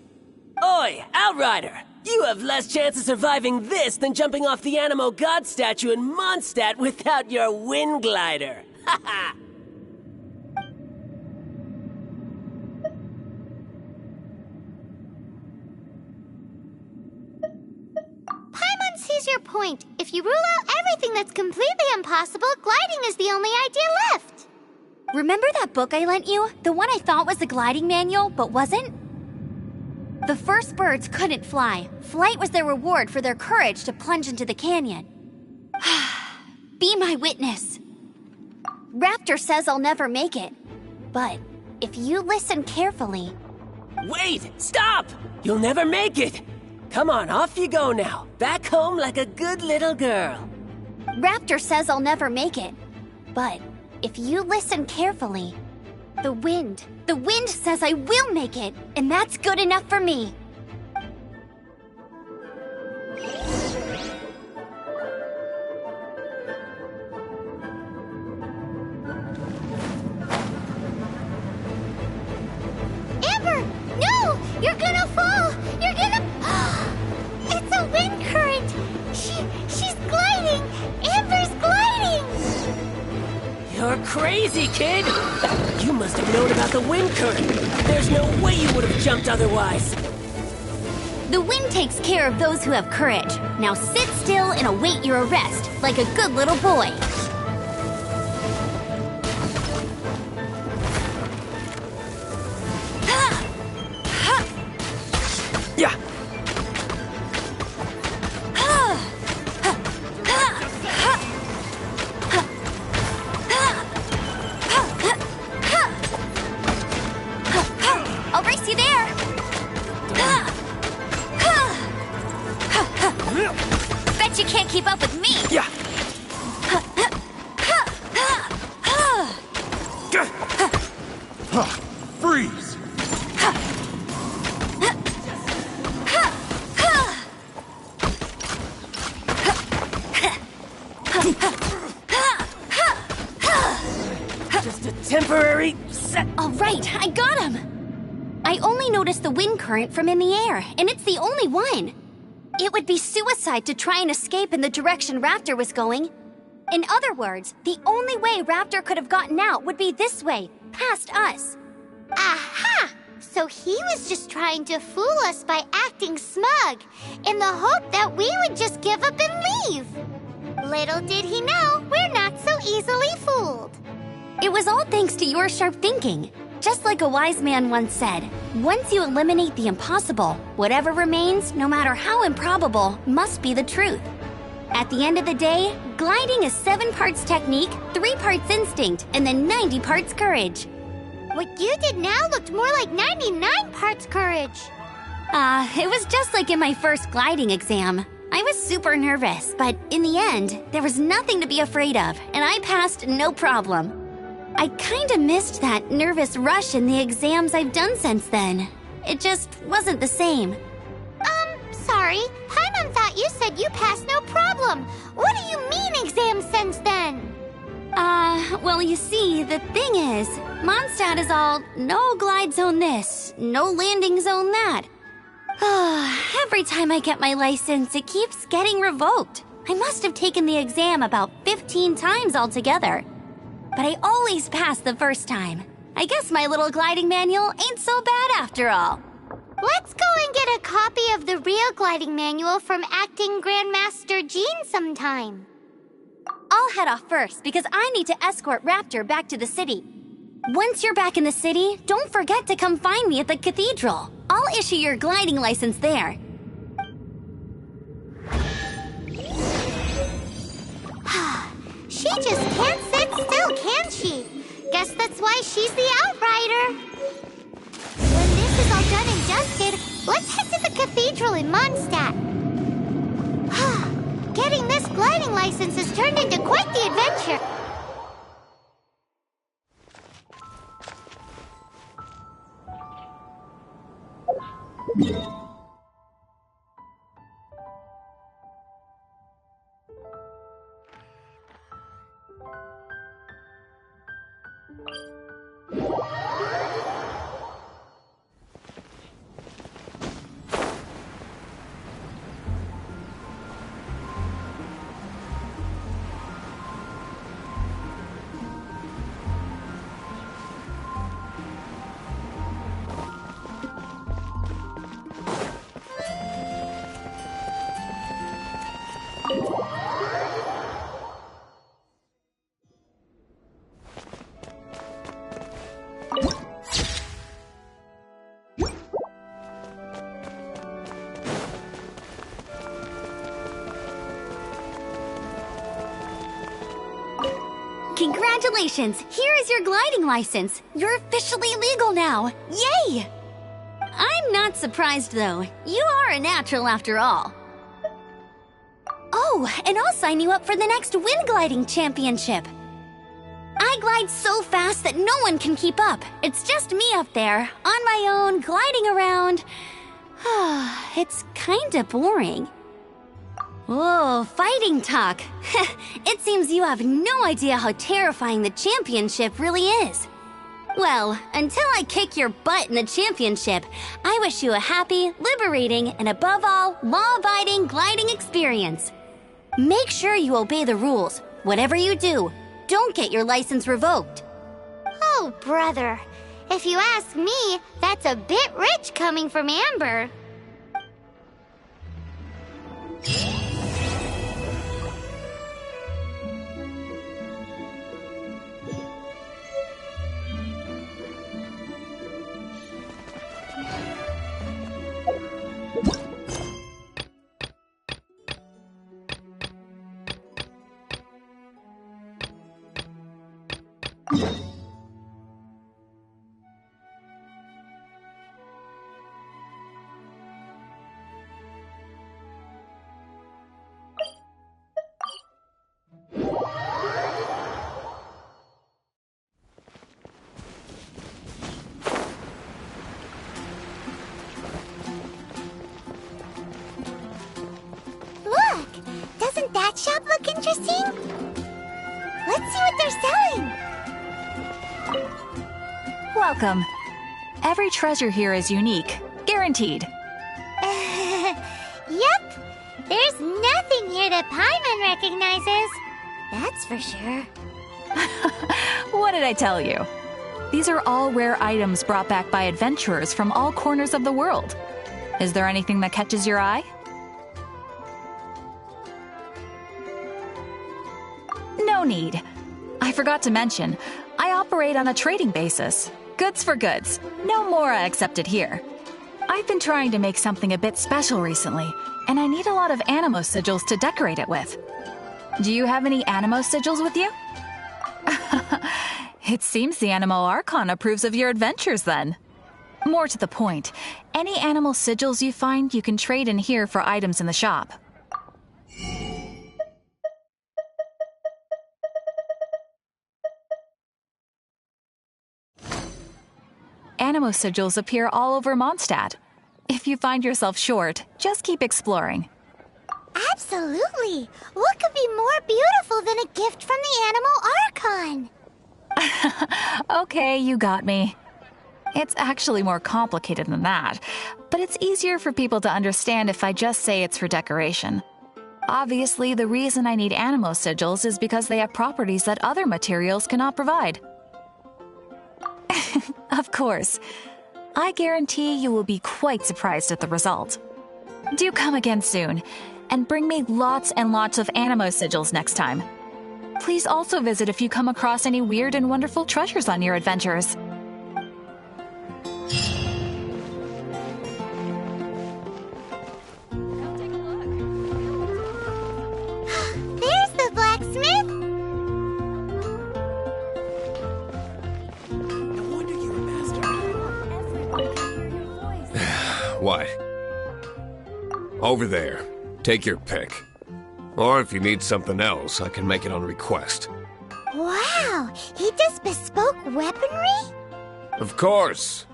Oi, Outrider! You have less chance of surviving this than jumping off the Animo God statue in Mondstadt without your wind glider. Ha ha! Paimon sees your point. If you rule out everything that's completely impossible, gliding is the only idea left. Remember that book I lent you? The one I thought was the gliding manual, but wasn't? The first birds couldn't fly. Flight was their reward for their courage to plunge into the canyon. Be my witness. Raptor says I'll never make it. But if you listen carefully... Wait! Stop! You'll never make it! Come on, off you go now. Back home like a good little girl. Raptor says I'll never make it. But if you listen carefully... The wind says I will make it, and that's good enough for me. Amber! No! You're gonna fall! You're gonna... It's a wind current! She's gliding! Amber's gliding! You're crazy, kid! You must have known about the wind current. There's no way you would have jumped otherwise. The wind takes care of those who have courage. Now sit still and await your arrest, like a good little boy. Yeah! I'll race you there. Bet you can't keep up with me. Yeah! Freeze! Just a temporary set. All right, I got him. I only noticed the wind current from in the air, and it's the only one. It would be suicide to try and escape in the direction Raptor was going. In other words, the only way Raptor could have gotten out would be this way, past us. Aha! So he was just trying to fool us by acting smug, in the hope that we would just give up and leave. Little did he know, we're not so easily fooled. It was all thanks to your sharp thinking. Just like a wise man once said, once you eliminate the impossible, whatever remains, no matter how improbable, must be the truth. At the end of the day, gliding is 7 parts technique, 3 parts instinct, and then 90 parts courage. What you did now looked more like 99 parts courage. It was just like in my first gliding exam. I was super nervous, but in the end, there was nothing to be afraid of, and I passed no problem. I kinda missed that nervous rush in the exams I've done since then. It just wasn't the same. So sorry. Paimon thought you said you passed no problem. What do you mean exam sense then? Well, you see, the thing is, Mondstadt is all no glide zone this, no landing zone that. Every time I get my license, it keeps getting revoked. I must have taken the exam about 15 times altogether. But I always pass the first time. I guess my little gliding manual ain't so bad after all. Let's go and get a copy of the real gliding manual from Acting Grandmaster Jean sometime. I'll head off first because I need to escort Raptor back to the city. Once you're back in the city, don't forget to come find me at the cathedral. I'll issue your gliding license there. She just can't sit still, can she? Guess that's why she's the Outrider. When this is all done and dusted, let's head to the cathedral in Mondstadt. Getting this gliding license has turned into quite the adventure. Congratulations! Here is your gliding license. You're officially legal now. Yay! I'm not surprised, though. You are a natural after all. Oh, and I'll sign you up for the next wind gliding championship. I glide so fast that no one can keep up. It's just me up there, on my own, gliding around. It's kinda boring. Whoa, fighting talk. It seems you have no idea how terrifying the championship really is. Well, until I kick your butt in the championship, I wish you a happy, liberating, and above all, law-abiding gliding experience. Make sure you obey the rules. Whatever you do, don't get your license revoked. Oh, brother. If you ask me, that's a bit rich coming from Amber. Look! Doesn't that shop look interesting? Let's see what they're selling! Welcome. Every treasure here is unique. Guaranteed. Yep! There's nothing here that Paimon recognizes. That's for sure. What did I tell you? These are all rare items brought back by adventurers from all corners of the world. Is there anything that catches your eye? No need. I forgot to mention, I operate on a trading basis. Goods for goods. No Mora accepted here. I've been trying to make something a bit special recently, and I need a lot of Animo sigils to decorate it with. Do you have any Animo sigils with you? It seems the Animo Archon approves of your adventures then. More to the point, any animal sigils you find you can trade in here for items in the shop. Animo sigils appear all over Mondstadt. If you find yourself short, just keep exploring. Absolutely! What could be more beautiful than a gift from the Animal Archon? Okay, you got me. It's actually more complicated than that, but it's easier for people to understand if I just say it's for decoration. Obviously, the reason I need animo sigils is because they have properties that other materials cannot provide. Of course. I guarantee you will be quite surprised at the result. Do come again soon, and bring me lots and lots of animo sigils next time. Please also visit if you come across any weird and wonderful treasures on your adventures. There's the blacksmith! No wonder you're a master. Everyone can hear your voice. What? Over there. Take your pick. Or if you need something else, I can make it on request. Wow! He does bespoke weaponry? Of course.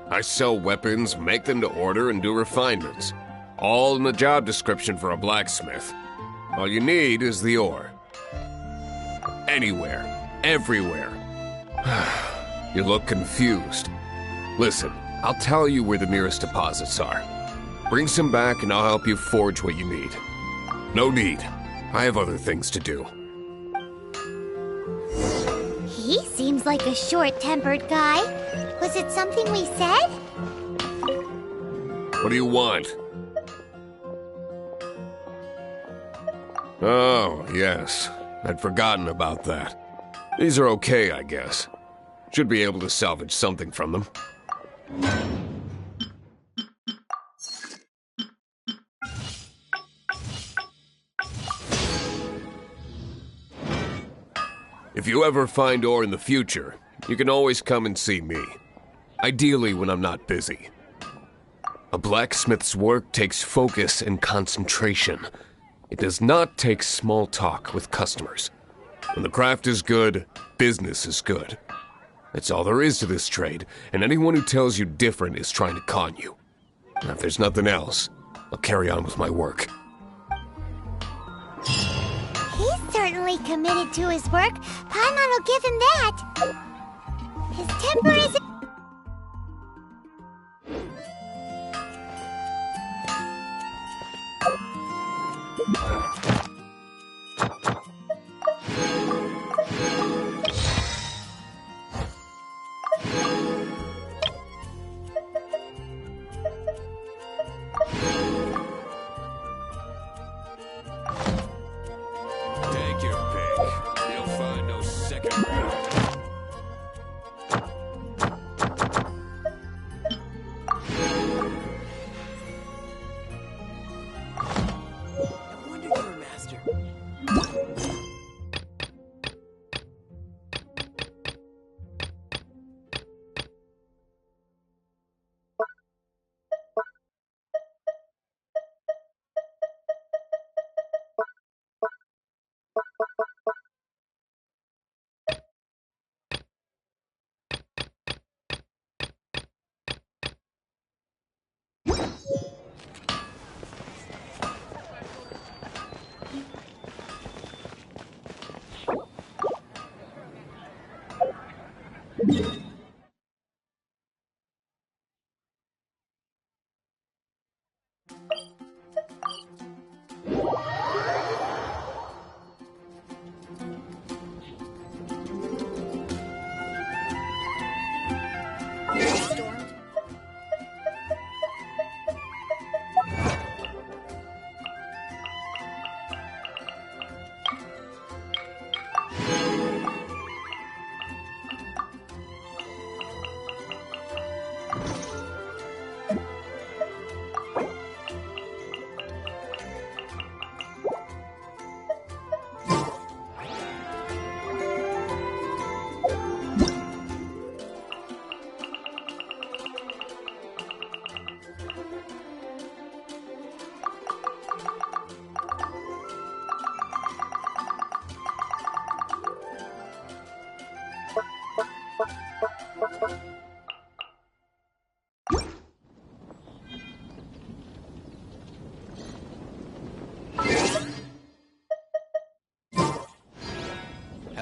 I sell weapons, make them to order, and do refinements. All in the job description for a blacksmith. All you need is the ore. Anywhere. Everywhere. You look confused. Listen, I'll tell you where the nearest deposits are. Bring some back and I'll help you forge what you need. No need. I have other things to do. He seems like a short-tempered guy. Was it something we said? What do you want? Oh, yes. I'd forgotten about that. These are okay, I guess. Should be able to salvage something from them. If you ever find ore in the future, you can always come and see me. Ideally when I'm not busy. A blacksmith's work takes focus and concentration. It does not take small talk with customers. When the craft is good, business is good. That's all there is to this trade, and anyone who tells you different is trying to con you. Now, if there's nothing else, I'll carry on with my work. He's certainly committed to his work. Paimon will give him that. His temper is... Take your pick. You'll find no second rate. No wonder you're a master.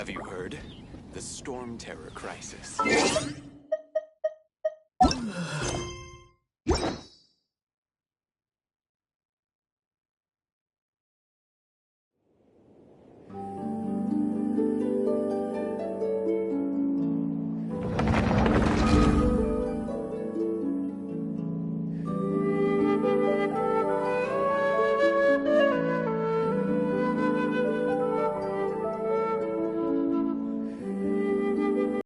Have you heard? The Storm Terror crisis.